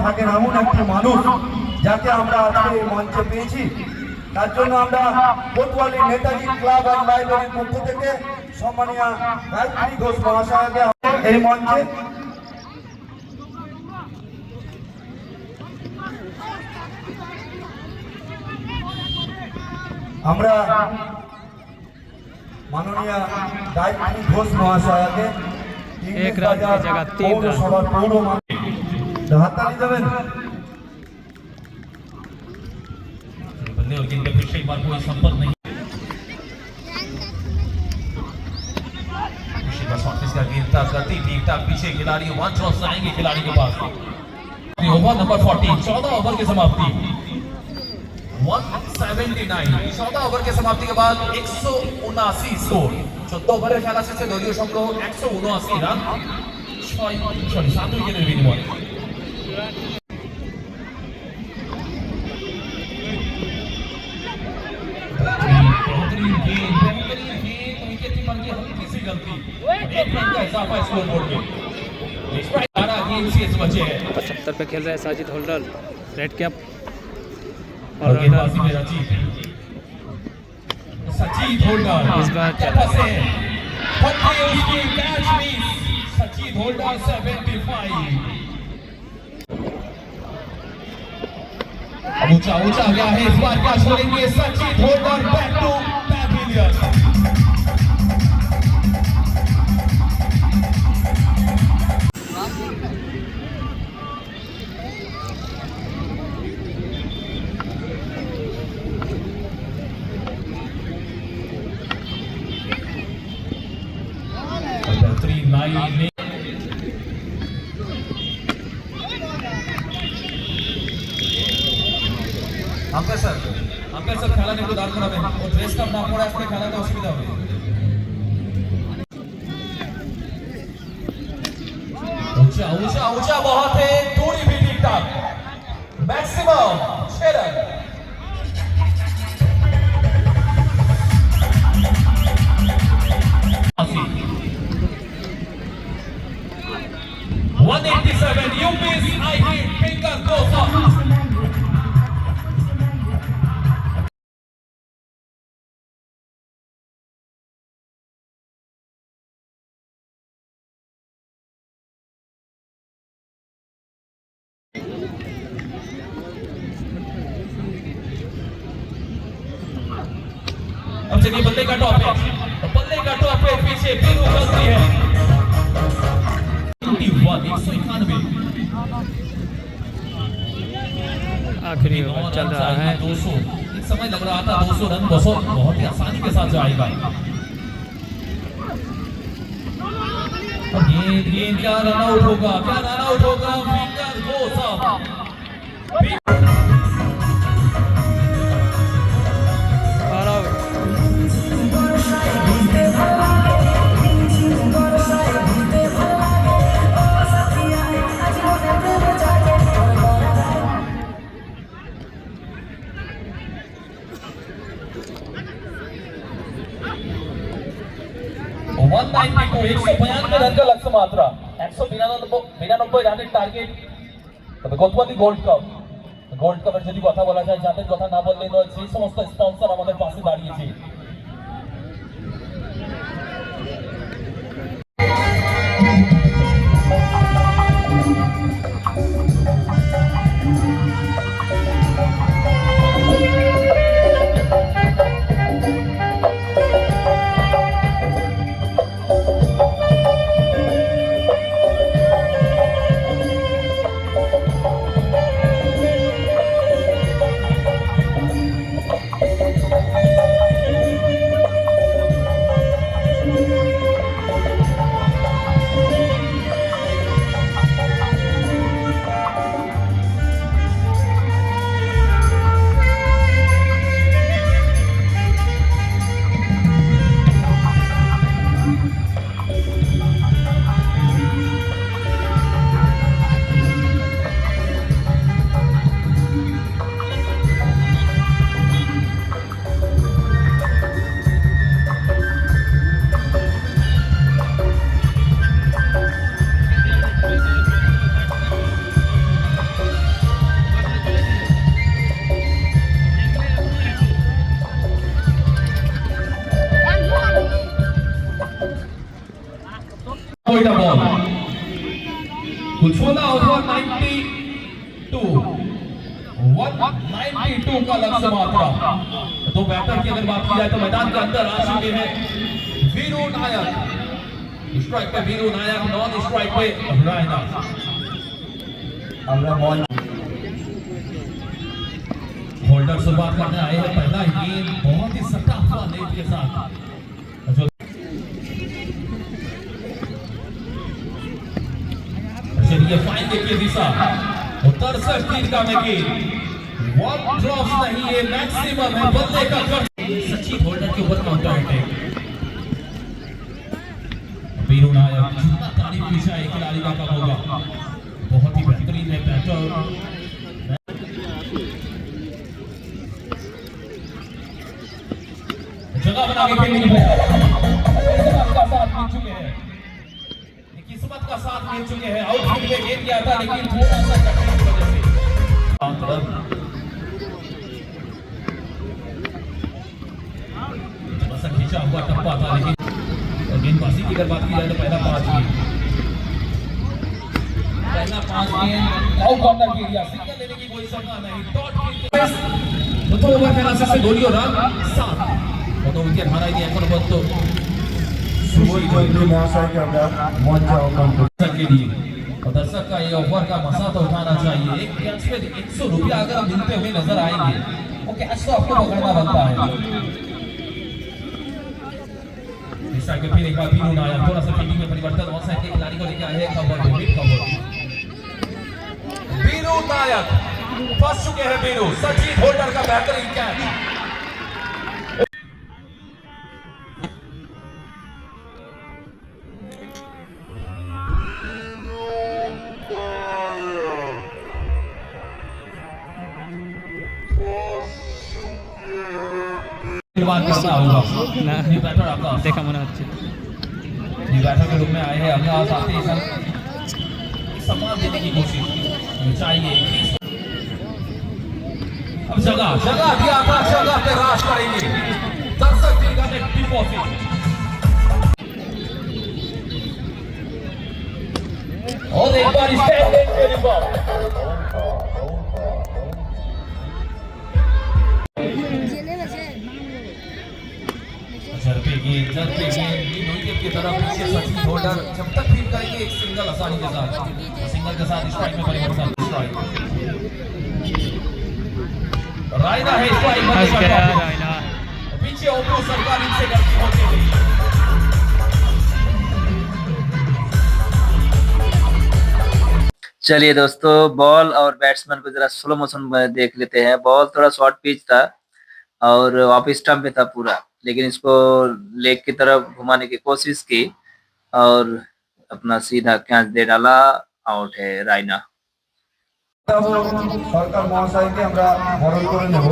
[SPEAKER 2] থাকেন এমন একটি মানুষ যাকে আমরা আজকে এই মঞ্চে পেয়েছি, তার জন্য আমরা কোতোয়ালি নেতাজি ক্লাব অ্যান্ড লাইব্রেরির পক্ষ থেকে সম্মানীয় গায়ত্রী ঘোষ মহাশয়কে এই মঞ্চে আমরা মাননীয় গায়ত্রী ঘোষ মহাশয়কে
[SPEAKER 6] एक रन की जगह 3 रन।
[SPEAKER 8] हाथताली देवें
[SPEAKER 1] बल्ले और गेंद पे फिर से एक बार कोई संपर्क नहीं। का गेंद था गति ठीक ठाक पीछे खिलाड़ी वन क्रॉस आएंगे खिलाड़ी के पास। ओवर नंबर 14 14 ओवर की समाप्ति 179 14 ओवर के समाप्ति के बाद 179 स्कोर 14 ওভারের খেলা শেষে দলীয় সংগ্রহ 179 রান 7 উইকেটের বিনিময়ে। बेहतरीन गेंद विकेट कीपर की हल्की सी गलती एक रन का इजाफा स्कोरबोर्ड में। 11 गेंद से बचे हैं।
[SPEAKER 6] 75 पे खेल रहे हैं साजिद होल्डर रेड कैप
[SPEAKER 1] और गेंदबाजी में सचिन होल्डर
[SPEAKER 6] इस बार
[SPEAKER 1] फंसे उसकी कैच मिस। सचिन होल्डर 75 ऊंचा ऊंचा गया है इस बार क्या छोड़ेंगे Sachin Holder back to pavilion. बेहतरीन लाइन আম্পায়ার স্যার খেলা নিয়ে দাঁড় করাবেন ও ড্রেসটা না পরে আসলে খেলাতে অসুবিধা হবে। ऊंचा ऊंचा ऊंचा बहुत है दूरी भी ठीक ठाक maximum 6 run. 187 UP's I hit finger goes up। अब चलिए बल्ले का टॉप है बल्ले का टॉप है पीछे फिर वो गलती है 191
[SPEAKER 6] आखिरी ओवर चल रहा है।
[SPEAKER 1] 200 एक समय लग रहा था 200 रन 200 बहुत ही आसानी के साथ जाएगा। गेंद क्या रन आउट होगा फिंगर गोस अप। एक सौ 92 रन का लक्ष्य मात्रा 192 রানের টার্গেট। তবে গতবাদি গোল্ড কাপের যদি কথা বলা যায় যাদের কথা না বললে নয় সেই সমস্ত স্পন্সর আমাদের পাশে দাঁড়িয়েছে। कोयटा बॉल कुलछोला ओवर 192 का लक्ष्य मात्रा। दो बैटर की अगर बात की जाए तो मैदान के अंदर आ चुके हैं वीरू नायक स्ट्राइक पे वीरू नायक, नॉन स्ट्राइक पे रायना। होल्डर शुरुआत करने आए हैं, पहला गेंद बहुत ही सट्टा हुआ नेट के साथ। चलिए फाइन देखिए दिशा, उत्तर से तीन का में गेंद, वन ड्रॉप्स नहीं है, मैक्सिमम है बल्ले का कर। सचिन होल्डर के ऊपर काउंटर अटैक। वीरू नायक जितना तारीफ की जाए खिलाड़ी का कम होगा, बहुत ही बेहतरीन है बैटर। जगह बना के खेलने की किस्मत का साथ मिल चुके हैं, किस्मत का साथ मिल चुके हैं। आउटफील्ड में गेंद किया था लेकिन थोड़ा सा कटने की वजह से थोड़ा सा खींचा हुआ टप्पा था, लेकिन गेंदबाजी की अगर बात की जाए तो पहला 5 गेंद आउट कॉर्नर के एरिया, सिंगल लेने की कोई संभावना नहीं। डॉट तो ओवर खेला से गोली और रन 7 কত উইকেট হারায়নি এখনো পর্যন্ত
[SPEAKER 2] মহাশয় के আমরা মঞ্চ আহ্বান
[SPEAKER 1] दर्शक के लिए, और दर्शक का ये ऑफर का मजा तो उठाना चाहिए। एक कैच पे 100 रुपया अगर हम मिलते हुए नजर आएंगे, वो कैच तो आपको पकड़ना बनता है। इस साइड पे फिर एक बार वीरू नायक, थोड़ा सा फील्डिंग में परिवर्तन, और साइड के खिलाड़ी को लेके आए हैं कवर पे, मिड कवर। वीरू नायक फंस चुके हैं, वीरू सचिन होल्डर का बेहतरीन कैच। करना होगा
[SPEAKER 6] না
[SPEAKER 1] ये बैटर आकाश,
[SPEAKER 6] দেখা মনে হচ্ছে
[SPEAKER 1] ये बैटर के रूप में आए हैं आकाश। आते ही सर सम्मान देने की कोशिश चाहिए। अब जगह दिया आकाश, जगह पे राज करेंगे दर्शक दीर्घा में डिपॉजिट। और एक बार स्टैंडिंग के ऊपर जरपे गेंद विकेट की तरफ पीछे सचिन होल्डर जब तक फील करेंगे एक सिंगल आसानी के साथ, स्ट्राइक में परिवर्तन। स्ट्राइक रायना है, स्ट्राइक
[SPEAKER 6] फंस गया रायना।
[SPEAKER 1] पीछे ओपो सरकार इनसे गलती होती हुई।
[SPEAKER 9] चलिए दोस्तों, बॉल और बैट्समैन को जरा स्लो मोशन में देख लेते हैं। बॉल थोड़ा शॉर्ट पिच था और ऑफ स्टंप में था पूरा, लेकिन इसको लेग की तरफ घुमाने की कोशिश की और अपना सीधा कैच दे डाला। आउट है रायना।
[SPEAKER 2] সরকার মহাশয়কে আমরা বরণ করে নেব।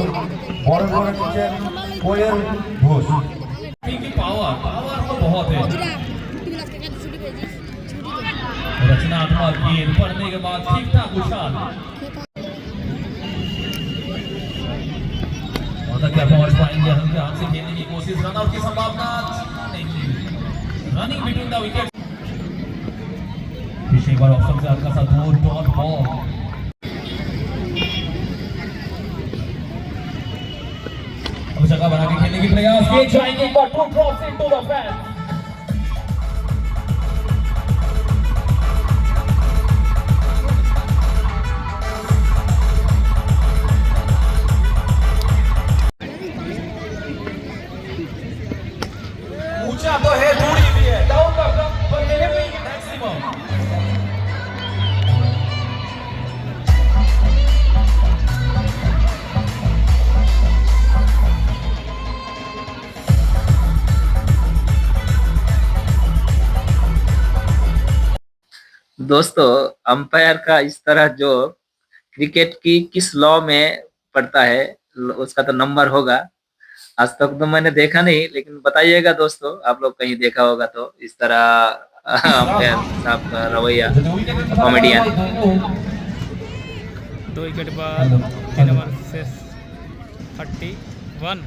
[SPEAKER 2] বরণ করে দিচ্ছেন কোয়েল ঘোষ।
[SPEAKER 1] इनकी पावर तो बहुत है। रचनात्मक गेंद पढ़ने के बाद ठीक ठाक उछाल, क्या पहुंच पाएंगे हल्के हाथ से खेलने की कोशिश, रन आउट की संभावना नहीं। रनिंग बिटवीन द विकेट, पिछली बार ऑप्शन से हल्का सा दूर डॉट बॉल। अब जगह बना के खेलने की प्रयास, ये जाएंगे पर 2 ड्रॉप्स इनटू द फैन। ऊंचा तो है, दूरी भी है, डाउन द कम पर डिलीवरी मैक्सिमम।
[SPEAKER 9] दोस्तों, अंपायर का इस तरह जो क्रिकेट की किस लॉ में पड़ता है उसका तो नंबर होगा। आज तक तो मैंने देखा नहीं, लेकिन बताइएगा दोस्तों, आप लोग कहीं देखा होगा तो इस तरह अंपायर साहब का रवैया कॉमेडियन।
[SPEAKER 6] 2 विकेट बाद 3 ओवर से 31 रन।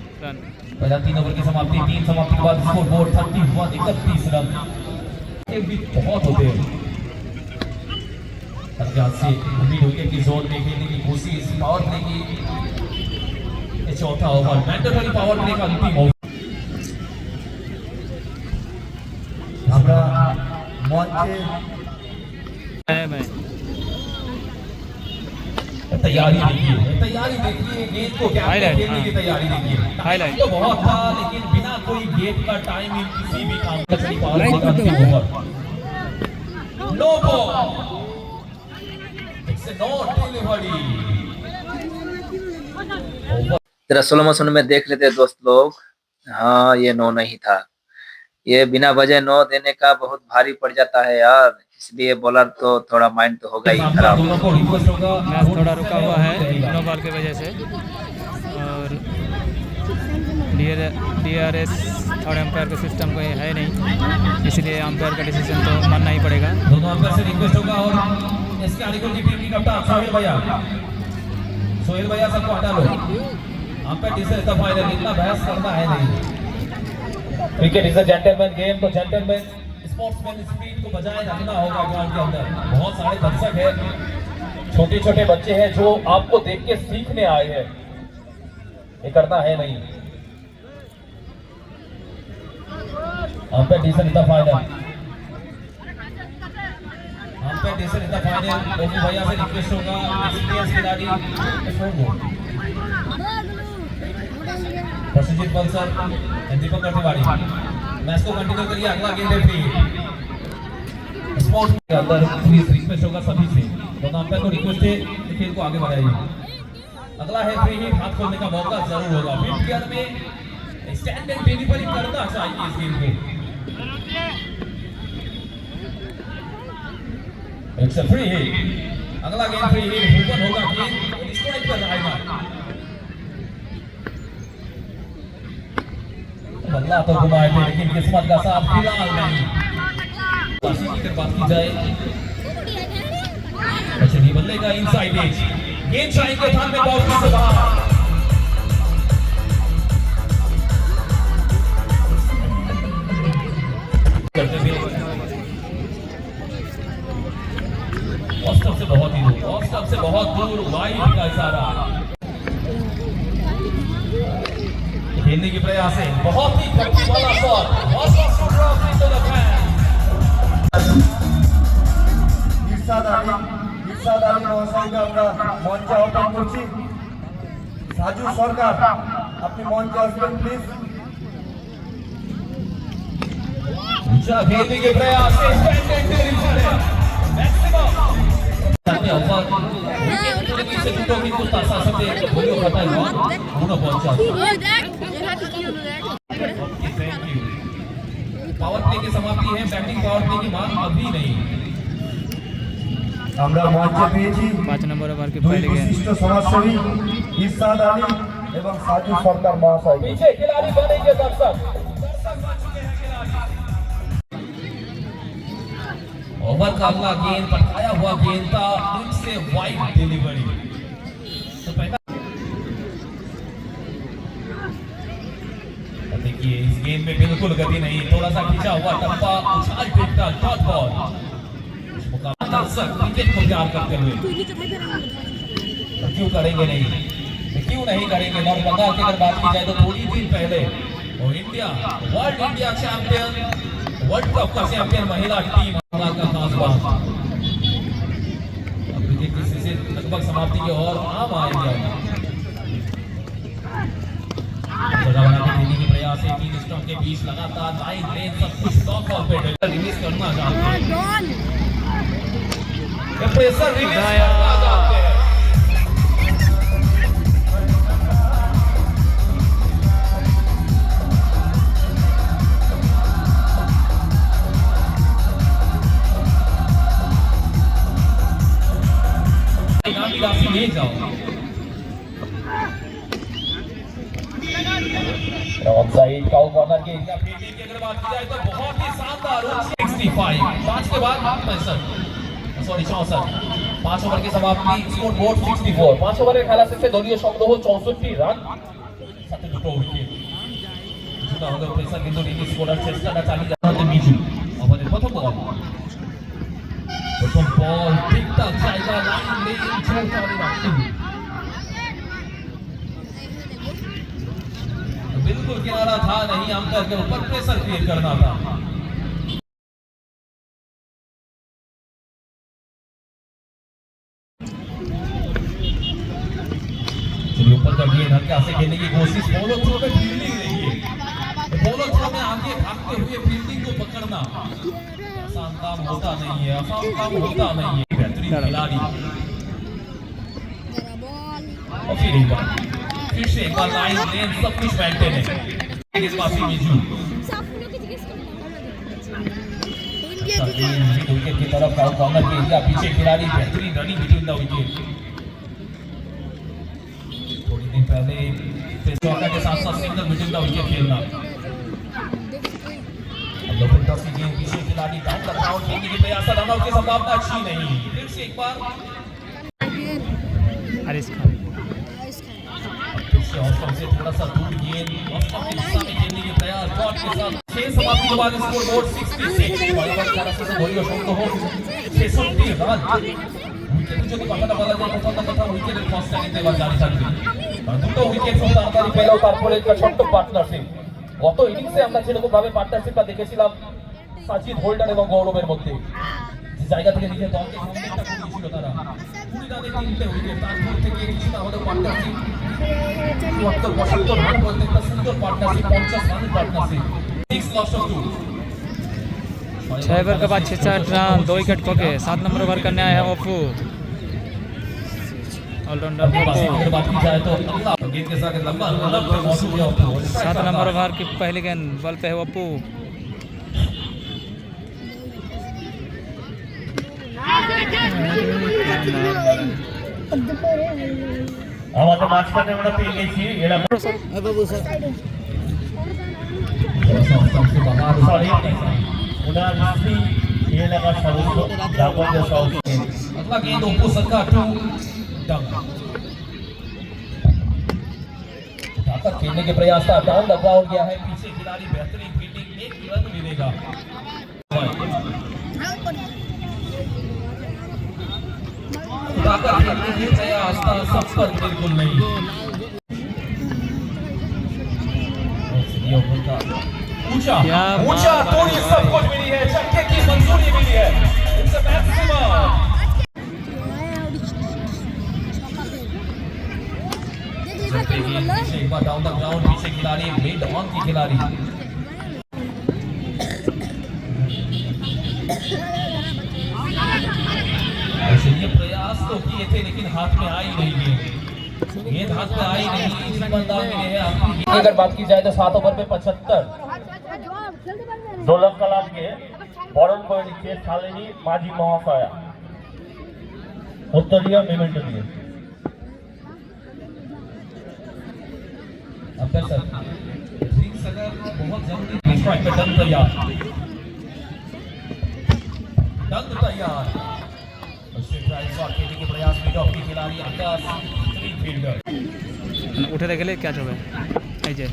[SPEAKER 1] पहला 3 ओवर की समाप्ति, 3 समाप्ति के बाद स्कोर बोर्ड 31 रन। ये भी बहुत होते हैं। से उम्मीद हुई कि जोन में खेलने की कोशिश, पावर प्ले की चौथा ओवर, मैंडेटरी पावर प्ले का अंतिम ओवर।
[SPEAKER 2] মঞ্চে
[SPEAKER 6] मैं
[SPEAKER 1] तैयारी देखिए गेंद को क्या
[SPEAKER 6] Highlight,
[SPEAKER 1] खेलने की
[SPEAKER 6] हाँ।
[SPEAKER 1] तैयारी देखिए।
[SPEAKER 6] Highlight।
[SPEAKER 1] तो बहुत था लेकिन बिना कोई गेंद का टाइम इन किसी भी काम का नहीं पार no ball it's no delivery.
[SPEAKER 9] जरा स्लो मोशन में देख लेते दोस्त लोग। हाँ, ये नो नहीं था। ये बिना वजह नो देने का बहुत भारी पड़ जाता है यार, इसलिए बॉलर तो थोड़ा माइंड तो होगा ही खराब।
[SPEAKER 1] दोनों को रिक्वेस्ट होगा
[SPEAKER 6] मैच थोड़ा रुका हुआ है नो बॉल की वजह से, और DRS थर्ड एम्पायर का सिस्टम कोई है नहीं, इसलिए एम्पायर का डिसीजन तो मानना ही पड़ेगा।
[SPEAKER 1] दोनों अंपायर से रिक्वेस्ट होगा। और इसके आलिकुल की टीम की कप्तान सोहेल भैया सबको हटा लो। अंपायर डिसीजन द फाइनल, इतना बहस करना है नहीं। Cricket is a gentleman game, तो जेंटलमैन स्पोर्ट्समैन स्पिरिट को बजाय रखना होगा ग्राउंड के अंदर। बहुत सारे दर्शक हैं, छोटे छोटे बच्चे हैं जो आपको देख के सीखने आए हैं, ये करना है नहीं। Umpire decision the final, umpire decision the final. Gopi भैया से रिक्वेस्ट होगा, एक्सपीरियंस खिलाड़ी प्रसन्नजीत बलसर एंड दीपक तिवारी मैच को कंटिन्यू करिए। अगला गेम है फ्री स्पोर्ट्स के अंदर प्लीज रिक्वेस्ट होगा सभी से, दोनों अंपायर को रिक्वेस्ट है कि खेल को आगे बढ़ाइए। अगला है फ्री हिट, हाथ खोलने का मौका जरूर होगा। फिफ्थ गियर में स्टैंड एंड डिलीवरी करना चाहिए इस गेम को। इट्स अ फ्री हिट, अगला गेम फ्री हिट ओपन होगा, गेम स्ट्राइक पर रहेगा। बल्ला तो घुमाए थे लेकिन किस्मत का साथ फिलहाल नहीं। अगर बात की जाए अच्छा नहीं बल्लेगा इनसाइड एज, गेंद जाएंगे थान में बाउंड्री से बाहर। ऑफ स्टंप से बहुत ही दूर, ऑफ स्टंप से बहुत दूर, वाइड का इशारा। खेलने की प्रयास है, बहुत ही गति वाला शॉट,
[SPEAKER 2] ইরশাদ আলী মহাশয়কে আমরা মঞ্চে আহ্বান করছি। সাজু সরকার আপনি মঞ্চে আসবেন প্লিজ।
[SPEAKER 1] ऊंचा खेलने के प्रयास से स्टैंड डिलीवरी मैक्सिमम सामने ओवर विकेट से टूटो की कुछ तासा सकते बोलियो पता है कौन उन्होंने पहुंचा। पावर प्ले की समाप्ति है, बैटिंग पावर प्ले की मांग अभी नहीं।
[SPEAKER 2] আমরা মঞ্চে পেয়েছি
[SPEAKER 6] 5 नंबर ओवर की
[SPEAKER 2] দুই
[SPEAKER 6] पहली गेंद।
[SPEAKER 2] বিশিষ্ট সমাজসেবী ইরশাদ আলী এবং সাজু সরকার মহাশয়।
[SPEAKER 1] पीछे खिलाड़ी बनेंगे दर्शक बन चुके हैं खिलाड़ी। ओवर का अगला गेंद पटाया हुआ गेंद था, इनसे वाइड डिलीवरी। तो पहला देखिए इस गेंद में बिल्कुल गति नहीं, थोड़ा सा खींचा हुआ टप्पा, उछाल फेंकता डॉट बॉल। दर्शक क्रिकेट को प्यार करते हुए क्यों करेंगे नहीं, क्यों नहीं करेंगे। नॉर्थ बंगाल की अगर बात की जाए तो थोड़ी दिन पहले और India world India champion, world cup का चैंपियन महिला टीम का खास बात। अब क्रिकेट की सीजन लगभग समाप्ति की ओर आम आएंगे। जगह बनाने देने की प्रयास है, तीन स्टंप के बीच लगातार लाइन लेन सब कुछ लॉक ऑफ पे रिलीज करना चाहते हैं, प्रेशर रिलीज करना चाहते हैं। इनामी राशि ले जाओ। ऑफसाइड काउ कॉर्नर के एरिया फील्डिंग की अगर बात की जाए तो बहुत ही शानदार 65 5 के बाद 64 5 ओवर की समाप्ति, स्कोर बोर्ड 64। 5 ওভারের খেলা শেষে দলীয় সংগ্রহ 64 রান, সাথে দুটো উইকেট। কিছুটা হলেও প্রেসার কিন্তু রিলিজ করার চেষ্টাটা চালিয়ে যাচ্ছে মিজু। ওভারের প্রথম বল ঠিকঠাক জায়গা লাইন লেন ছোট করে রাখতে बिल्कुल किनारा था नहीं, अंपायर के ऊपर प्रेशर क्रिएट करना था। ऊपर का गेंद हल्का से खेलने की कोशिश, फॉलो थ्रो में फील्डिंग रही है, फॉलो थ्रो में आगे भागते हुए फील्डिंग को पकड़ना आसान काम होता नहीं है, आसान काम होता नहीं है। बेहतरीन खिलाड़ी और फिर से एक बार लाइन लेन सब कुछ मेंटेन है। इस पासी मिजू विकेट की तरफ कॉर्नर के एरिया, पीछे खिलाड़ी बेहतरीन रनिंग बिटवीन द विकेट। थोड़ी दिन पहले चौका के साथ साथ सिंगल बिटवीन द विकेट खेलना। लोकल टॉस की गेंद, पीछे खिलाड़ी डाउन द ग्राउंड खेलने की प्रयास, रन आउट की संभावना अच्छी नहीं। फिर से एक बार
[SPEAKER 6] हारिस खान
[SPEAKER 1] ऑफ स्टंप से थोड़ा सा दूर गेंद, ऑफ स्टंप की दिशा में खेलने के प्रयास, डॉट के साथ 6 समाप्ति के बाद स्कोर बोर्ड 66। बॉलीवुड सारा से बोलियो शॉट हो 66 रन। উইকেট যদি কথাটা বলা যায়, প্রথম কথা উইকেটের ফার্স্ট টাইমে এবার জারি থাকবে, দুটো উইকেট খুব তাড়াতাড়ি পেল, তারপরে একটা ছোট্ট পার্টনারশিপ। গত ইনিংসে আমরা যেরকম ভাবে পার্টনারশিপটা দেখেছিলাম সাজিদ হোল্ডার এবং গৌরবের মধ্যে, যে জায়গা থেকে নিজের দলকে কমিটমেন্টটা করিয়েছিল তারা 20 রানে 3টে উইকেট, তারপর থেকে কিছুটা হলেও পার্টনারশিপ 74-75 রান করতে একটা সুন্দর পার্টনারশিপ, 50 রানের পার্টনারশিপ। 6 loss of 2।
[SPEAKER 6] 6 ओवर के बाद 66 रन 2 विकेट खो के 7 नंबर ओवर करने आया है ओप्पू। ऑलराउंडर
[SPEAKER 1] अगर बात की जाए तो गेंद के साथ लंबा रन पे मौजूद है ओप्पू।
[SPEAKER 6] 7 नंबर ओवर की पहली गेंद बॉल पे है ओप्पू।
[SPEAKER 1] আমাদের মাঝখানে আমরা পেয়ে গেছি এরা
[SPEAKER 4] বাবু স্যার
[SPEAKER 1] सबसे बाहर सॉरी उधर भी ये लगा सदस्य राघव के साथ अगला गेंद ओप्पू सरका 2 डन उठाकर खेलने के प्रयास था, डाउन द ग्राउंड गया है, पीछे खिलाड़ी बेहतरीन फील्डिंग, 1 रन मिलेगा। उठाकर खेलने के प्रयास था, सब पर बिल्कुल नहीं। ऊंचा ऊंचा थोड़ी सब कुछ मिली है, छक्के की मंजूरी मिली है। It's a maximum. एक बार डाउन द ग्राउंड, पीछे खिलाड़ी मिड ऑन की खिलाड़ी ये प्रयास तो किए थे लेकिन हाथ में आई नहीं गेंद हाथ में आई नहीं। अगर बात की जाए तो 7 ओवर में 75
[SPEAKER 10] দোলক কালামকে বরণ করে নিচ্ছে শালিনী মাঝি মহাশয়া উত্তরীয় মেমেন্টো দিয়ে।
[SPEAKER 1] अब्दुल सर बहुत जल्दी स्ट्राइक पे डन तैयार, डन तैयार। ड्राइव शॉट खेलने के प्रयास में डॉक की खिलाड़ी आकाश थ्री फील्डर
[SPEAKER 6] उठे देखले क्या चल रहा है এই যে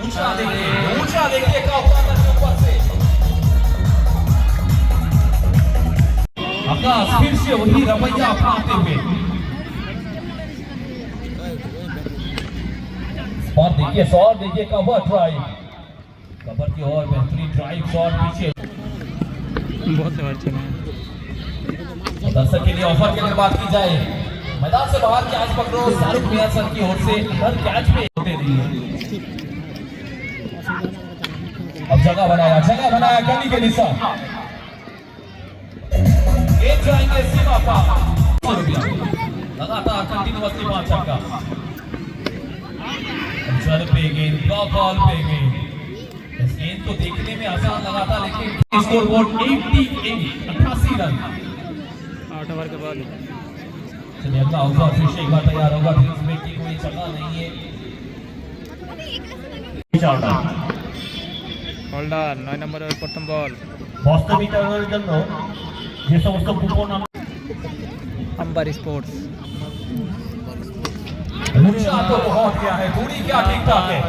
[SPEAKER 1] ऊंचा देखिए का ऊपर से आकाश फिर से वही रवैया अपनाते हुए, और देखिए शॉट, देखिए कवर ड्राइव, कवर की ओर बेहतरीन ड्राइव शॉट पीछे।
[SPEAKER 6] बहुत जबर चले
[SPEAKER 1] दर्शक के लिए ऑफर की अगर बात की जाए, मैदान से बाहर कैच पकड़ो, शाहरुख मियां सर की ओर से हर कैच पे होते रही। अब जगह बनाया गली के निशान, एक जाएंगे सीमा पार, लगातार कंटिन्यूअसली 5 छक्का। जड़ पे गेंद, ब्लॉक बॉल पे गेंद, इस गेंद को देखने में आसान लगा था लेकिन स्कोर बोर्ड 88 रन।
[SPEAKER 6] 8 ओवर के बाद
[SPEAKER 1] चलिए अगला ओवर फिर से एक बार तैयार होगा, इसमें की कोई जगह नहीं है।
[SPEAKER 6] হোল্ডার 9 নম্বরের প্রথম বল
[SPEAKER 10] বস্তা বিতরণের জন্য যে সমস্ত কুপন
[SPEAKER 6] अंबर स्पोर्ट्स
[SPEAKER 1] ऊंचा तो बहुत गया है, दूरी क्या ठीक ठाक है,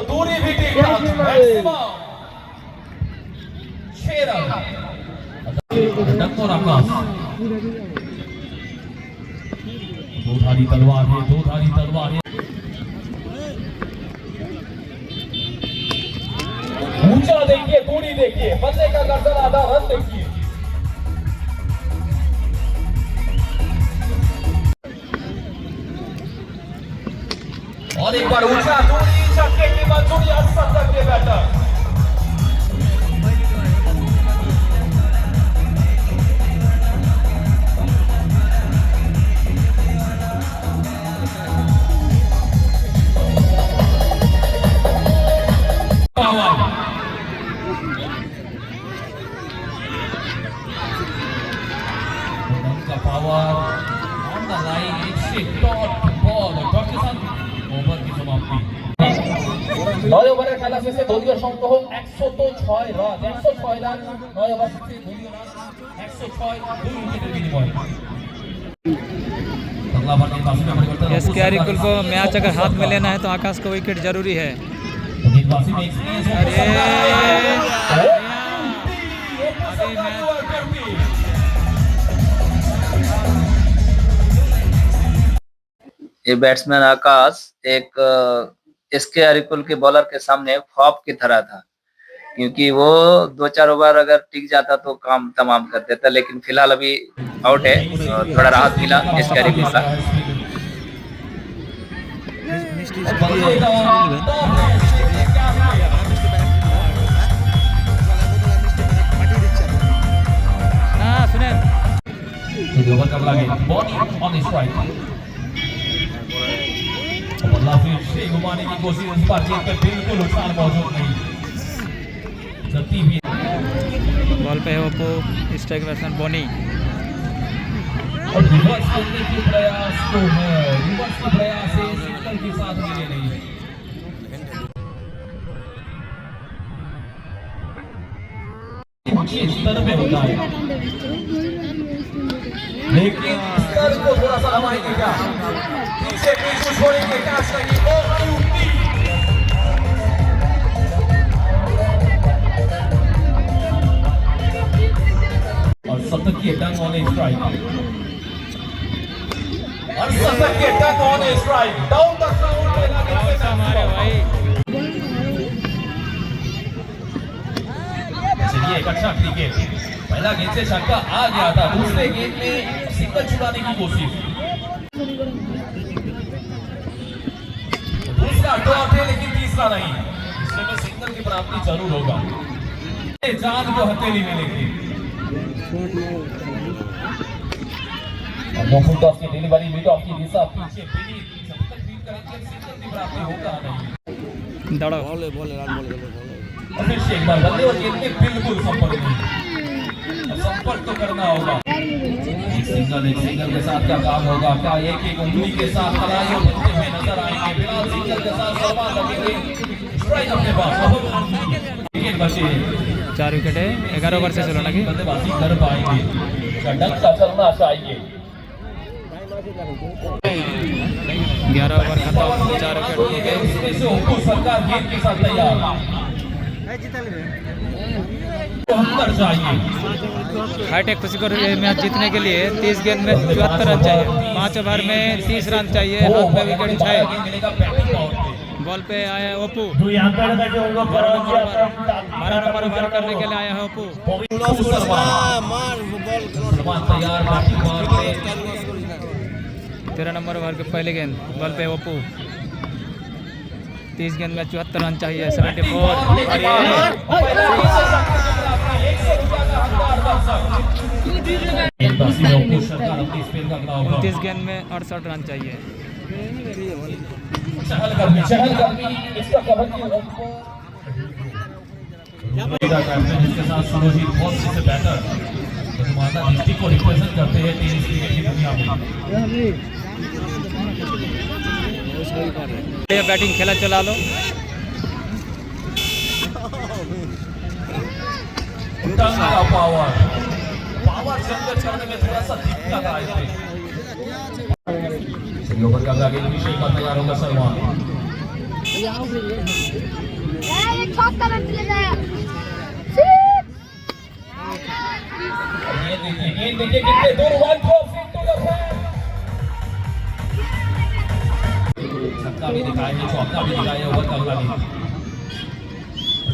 [SPEAKER 1] दूरी भी ठीक ठाक, मैक्सिमम 6 रन। डॉक्टर आकाश दो धारी तलवार है, ऊंचा देखिए, दूरी देखिए, बल्ले का गर्दन आधा रन देखिए। और एक बार ऊंचा दूरी छक्के की मंजूरी असर के बैटर নয় ওভারের খেলা শেষে দলীয় সংগ্রহ 106 রান 106 রান 9 ওভার শেষে দলীয় রান 106 2 উইকেটের বিনিময়ে अगला ओवर के पास में परिवर्तन
[SPEAKER 6] एस के आरिकुल को मैच अगर हाथ में लेना है तो आकाश को विकेट जरूरी है।
[SPEAKER 1] गेंदबाजी में
[SPEAKER 9] ये बैट्समैन आकाश एक एसके आरिकुल के बॉलर के सामने खौफ की तरह था, क्योंकि वो 2-4 ओवर अगर टिक जाता तो काम तमाम कर देता, लेकिन फिलहाल अभी आउट है, थोड़ा राहत मिला एसके आरिकुल का।
[SPEAKER 6] सुने
[SPEAKER 1] ओवर का लगे बॉलिंग ऑन स्ट्राइक बल्ला फिर से घुमाने की कोशिश, इस बार गेंद पे बिल्कुल उछाल मौजूद नहीं, जल्दी भी
[SPEAKER 6] बॉल पे है ओप्पो, स्ट्राइक बैट्समैन बोनी
[SPEAKER 1] और रिवर्स करने की प्रयास तो है, रिवर्स का प्रयास है सिंगल के साथ मिले नहीं, ऊंचे स्तर पे होता है लेकिन स्तर को थोड़ा सा दबाएंगे क्या, पीछे पीछे छोड़ेंगे क्या, सही और शतक की डंग ऑन स्ट्राइक और शतक की Dang on strike down the ground पे लगे हमारे भाई। चलिए एक अच्छा क्रिकेट, पहला गेंद से छक्का आ गया था, दूसरे गेंद में सिंगल छुड़ाने की कोशिश, दूसरा डॉट है लेकिन तीसरा नहीं, इसमें में सिंगल की प्राप्ति जरूर होगा, जान को हथेली में लेके मोहम्मद टॉस की डिलीवरी मिड ऑफ की दिशा पीछे बिनी जब तक बीट करेंगे सिंगल की प्राप्ति होगा नहीं,
[SPEAKER 6] दौड़ो
[SPEAKER 1] और फिर से एक बार बल्ले और गेंद में बिल्कुल संपर्क नहीं, संपर्क तो करना होगा, एक सिंगल के साथ क्या काम होगा, क्या एक एक उंगली के साथ खिलाड़ियों बनते हुए नजर आएंगे, बिना सिंगल के साथ सवाल लगेंगे, स्ट्राइक अपने पास विकेट बचे
[SPEAKER 6] 4 विकेट है, 11 ओवर से चलो लगे,
[SPEAKER 1] बल्लेबाजी कर पाएंगे, डंक का चलना चाहिए,
[SPEAKER 6] 11 ओवर खत्म, 4 विकेट हो गए,
[SPEAKER 1] इसमें से उनको सरकार गेंद के साथ तैयार चाहिए,
[SPEAKER 6] हाईटेक खुशी को मैच जीतने के लिए 30 गेंद में 74 रन चाहिए, 5 ओवर में 30 रन चाहिए, हाथ में विकेट 6, बॉल पे आया है ओप्पो, 12 नंबर ओवर करने के लिए आया है ओप्पो, 13 नंबर ओवर के पहले गेंद, बॉल पे ओप्पो, 30 गेंद में 74 रन चाहिए, 74 29 गेंद में 68 रन चाहिए,
[SPEAKER 1] इसका कबड्डी इसके साथ सुरजीत बहुत से बैटर माता डिस्ट्रिक्ट को रिप्रेजेंट करते हैं टेनिस क्रिकेट की दुनिया में,
[SPEAKER 6] बैटिंग खेला चला लो,
[SPEAKER 1] पावर जनरेट करने में थोड़ा सा दिक्कत आई थी, ओवर का आगे विषय का तैयार होगा सलमान, ये देखिए कितने दूर, one throw to the fan, छक्का भी दिखाएंगे, चौका भी दिखाएंगे, ओवर का अगला गेंद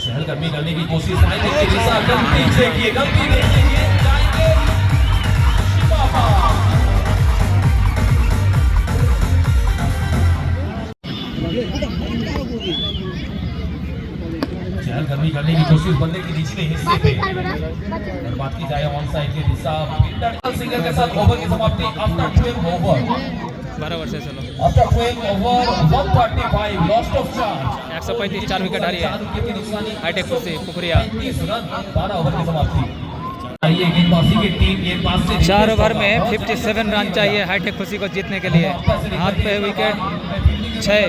[SPEAKER 1] चहलकदमी करने की कोशिश, आएंगे गलती देखिए, गलती देखिए, जाएंगे शिफाफा चहलकदमी करने की कोशिश बल्ले के निचले हिस्से पे और बात की जाए ऑन साइड के दिशा सिंगर के साथ ओवर की समाप्ति आफ्टर 12 ओवर
[SPEAKER 6] 12 ओवर से चलो
[SPEAKER 1] after 12 over 135 lost of charge
[SPEAKER 6] 135 4 wicket हारी है हाईटेक कुर्सी पुखरिया
[SPEAKER 1] 30 रन 12 ओवर की समाप्ति चाहिए गेंदबाजी की टीम गेंदबाज से
[SPEAKER 6] 4 ओवर में 57 रन चाहिए हाईटेक खुशी को जीतने के लिए। हाथ पे विकेट 6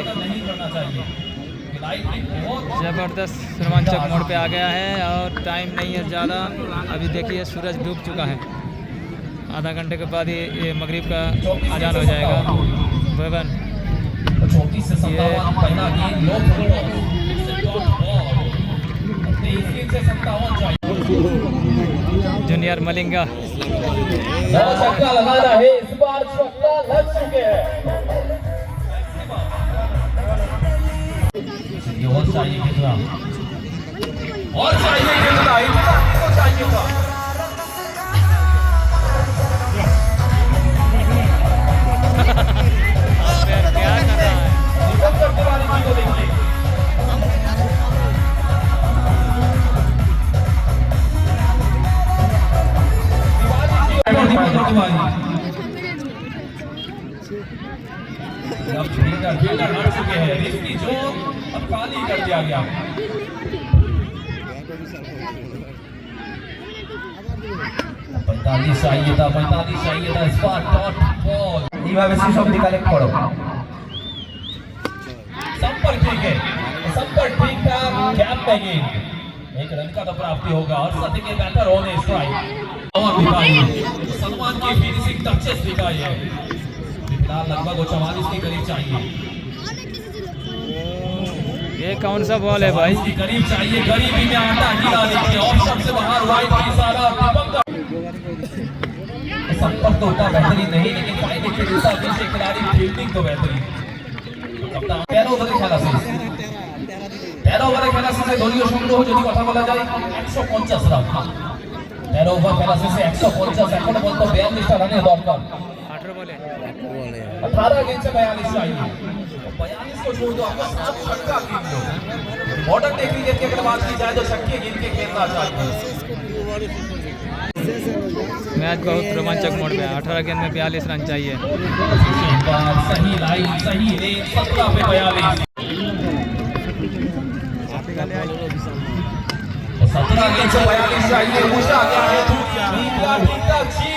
[SPEAKER 6] जबरदस्त रोमांचक मोड़ पे आ गया है और टाइम नहीं है ज़्यादा। अभी देखिए सूरज डूब चुका है, आधा घंटे के बाद ये मगरिब का अजान हो जाएगा। भवन जूनियर मलिंगा
[SPEAKER 1] छक्का लगाना है, इस बार छक्का लग चुके हैं। और चाहिए कितना, और चाहिए कितना, इतना तो चाहिए था।
[SPEAKER 6] क्या कर रहा है
[SPEAKER 1] को देखिए हट चुके हैं, इसकी जो अब खाली कर दिया गया। 45 चाहिए था, 45 चाहिए था, इस बार डॉट बॉल এইভাবে সবটি কালেক্ট করো। संपर्क ठीक है, संपर्क ठीक था, गैप नहीं, एक रन का तो प्राप्ति होगा और सत्य के बैटर होने स्ट्राइक और दिखाई सलमान की फिनिशिंग टचेस दिखाई है। फिलहाल लगभग 44 के करीब चाहिए।
[SPEAKER 6] ये कौन सा बॉल है भाई?
[SPEAKER 1] के करीब चाहिए, गरीबी में आटा गिरा लेके ऑप्शन से बाहर वाइड की सारा संपर्क तो उतना बेहतरीन नहीं, लेकिन फाइनल के हिसाब से खिलाड़ी फील्डिंग तो बेहतरीन। कप्तान 13 ओভারে খেলা শেষ, 13 ওভারে খেলা শেষে দলীয় সংগ্রহ যদি কথা বলা যায় 150 রান। 13 ওভার খেলা শেষে 150, এখন পর্যন্ত 42টা রানের দরকার।
[SPEAKER 6] 18 বলে
[SPEAKER 1] 18 गेंद से 42 चाहिए। 42 को छोड़ दो, आपको 7 छक्का गिन दो। मॉडर्न डे क्रिकेट की अगर बात की जाए तो छक्के गिन के खेलना चाहिए।
[SPEAKER 6] मैच बहुत रोमांचक मोड में है। 18 गेंद में 42 रन चाहिए।
[SPEAKER 1] सही लाइन, सही रेंज, 17 पे 42। 17 गेंद से 42 चाहिए। उषा गया है टीका जी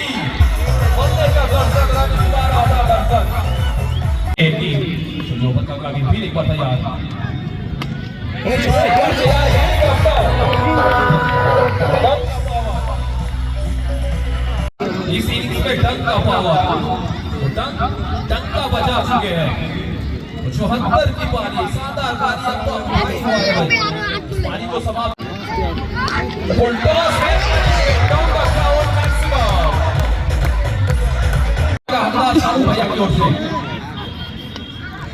[SPEAKER 1] बल्ले का दर्शक रन दोबारा आधा दर्शक जो बच्चा का फिर एक बार तैयार इस इनिंग्स में डंक का पावर, डंका बजा चुके हैं। 74 की पारी, शानदार पारी अब तो पारी को समाप्त फुल टॉस है, डाउन का क्राउड मैक्सिमम का हमला शाहरुख भैया की ओर से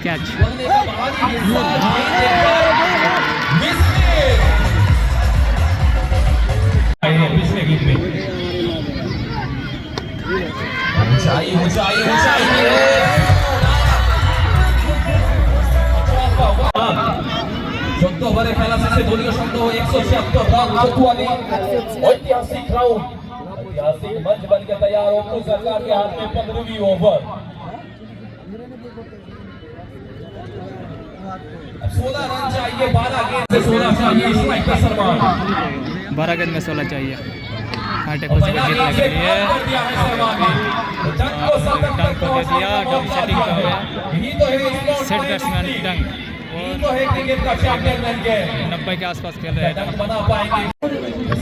[SPEAKER 6] कैच
[SPEAKER 1] बल्ले का भारी हिस्सा गेंद एक बार मिस है पिछले गेंद में। ऊंचाई ऊंचाई ऊंचाई है 14 ওভারে খেলা শেষে দলীয় সংগ্রহ 176 রান कोतवाली ऐतिहासिक राउंड ऐतिहासिक मंच बन के तैयार ओपू सरकार के हाथ में 15वीं ओवर। अब 16 रन चाहिए, 12 गेंद से 16 चाहिए। स्ट्राइक का सलमान
[SPEAKER 6] 12 गेंद में 16 चाहिए हाईटेक खुशी को जीतने के लिए। डंक को दे दिया, डंक सेटिंग का हो गया। सेट बैट्समैन डंक और 90 के आसपास खेल रहे हैं।
[SPEAKER 1] बना पाएंगे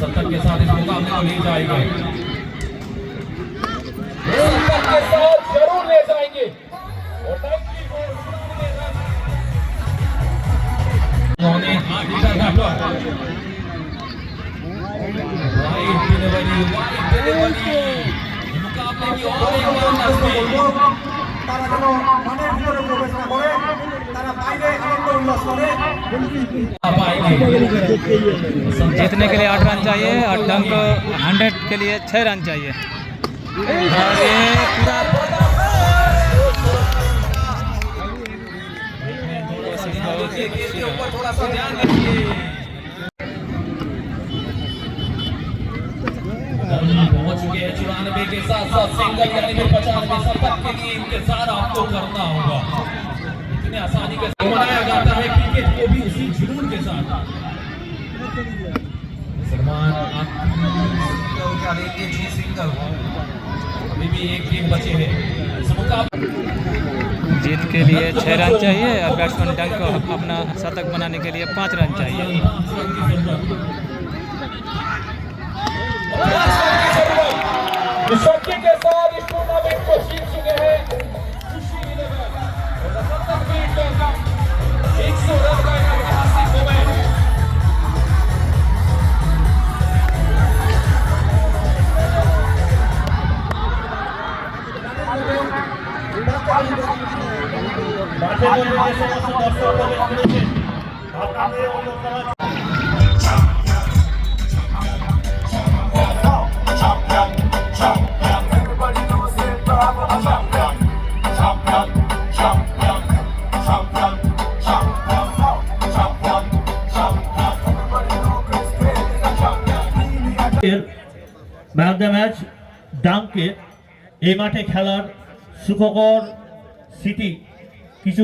[SPEAKER 1] 70 के साथ इस मुकाबले को ले जाएंगे, 70 के साथ जरूर ले जाएंगे। उन्होंने मुकाबले की और एक बार नजदीक
[SPEAKER 2] তারা যেন মাঠের ভিতরে প্রবেশ না করে, তারা বাইরে আনন্দ উল্লাস করে।
[SPEAKER 6] जीतने के लिए 8 रन चाहिए और डंक 100 के लिए 6 रन चाहिए। और ये पूरा
[SPEAKER 1] रखिए, गेंद के ऊपर थोड़ा सा ध्यान रखिए। पहुंच चुके हैं 94 के साथ साथ सिंगल यानी कि 95 शतक के लिए इंतजार आपको करना होगा। इतने आसानी के साथ मनाया जाता है क्रिकेट को भी उसी जुनून के साथ। सलमान क्या देंगे जी सिंगल, अभी भी एक गेम बचे हैं इस मुकाबले।
[SPEAKER 6] जीत के लिए 6 रन चाहिए और बैट्समैन डंक को अपना शतक बनाने के लिए 5 रन चाहिए।
[SPEAKER 1] शक्ति के साथ इस टूर्नामेंट को जीत चुके हैं सुशील नगर। 100 रन का ऐतिहासिक moment.
[SPEAKER 10] Man of the match ডাঙ্ককে এই মাঠে খেলার সুখকর স্মৃতি কিছু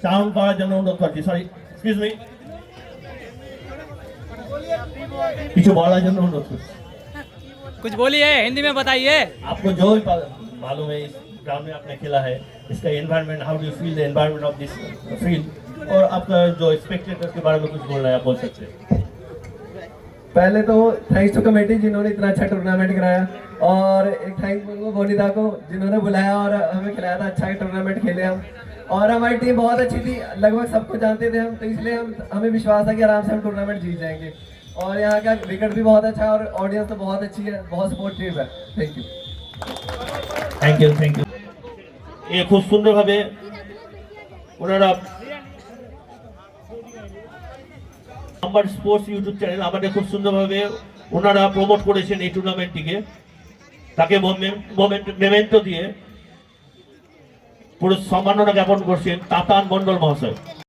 [SPEAKER 10] সাউন্ড করার জন্য অনুরোধ করছি। সরি, এক্সকিউজ মি, কিছু বলার জন্য অনুরোধ করছি।
[SPEAKER 6] कुछ बोलिए, हिंदी में बताइए।
[SPEAKER 10] आपको जो भी मालूम है इस ग्राउंड में आपने खेला है, इसका environment, how do you feel the environment of this field, और आपका जो स्पेक्टेटर्स के बारे में कुछ बोलना है आप बोल सकते हैं।
[SPEAKER 11] पहले तो थैंक्स टू कमेटी जिन्होंने इतना अच्छा टूर्नामेंट कराया, और एक थैंक बोलूँगा बोनीदा को जिन्होंने बुलाया और हमें खिलाया था। अच्छा टूर्नामेंट खेले हम, और हमारी टीम बहुत अच्छी थी, लगभग सबको जानते थे हम, तो इसलिए हमें विश्वास था कि आराम से हम टूर्नामेंट जीत जाएंगे। और यहाँ का विकेट भी बहुत अच्छा है और ऑडियंस तो बहुत अच्छी है, बहुत सपोर्टिव है। Thank you
[SPEAKER 10] thank you. ये খুব সুন্দরভাবে ওনারা আমার স্পোর্টস ইউটিউব চ্যানেল আমাদের খুব সুন্দরভাবে ওনারা প্রমোট করেছেন এই টুর্নামেন্টটিকে, তাকে মেমেন্টো দিয়ে পুরো সম্মাননা জ্ঞাপন করছেন তাতান মণ্ডল মহাশয়।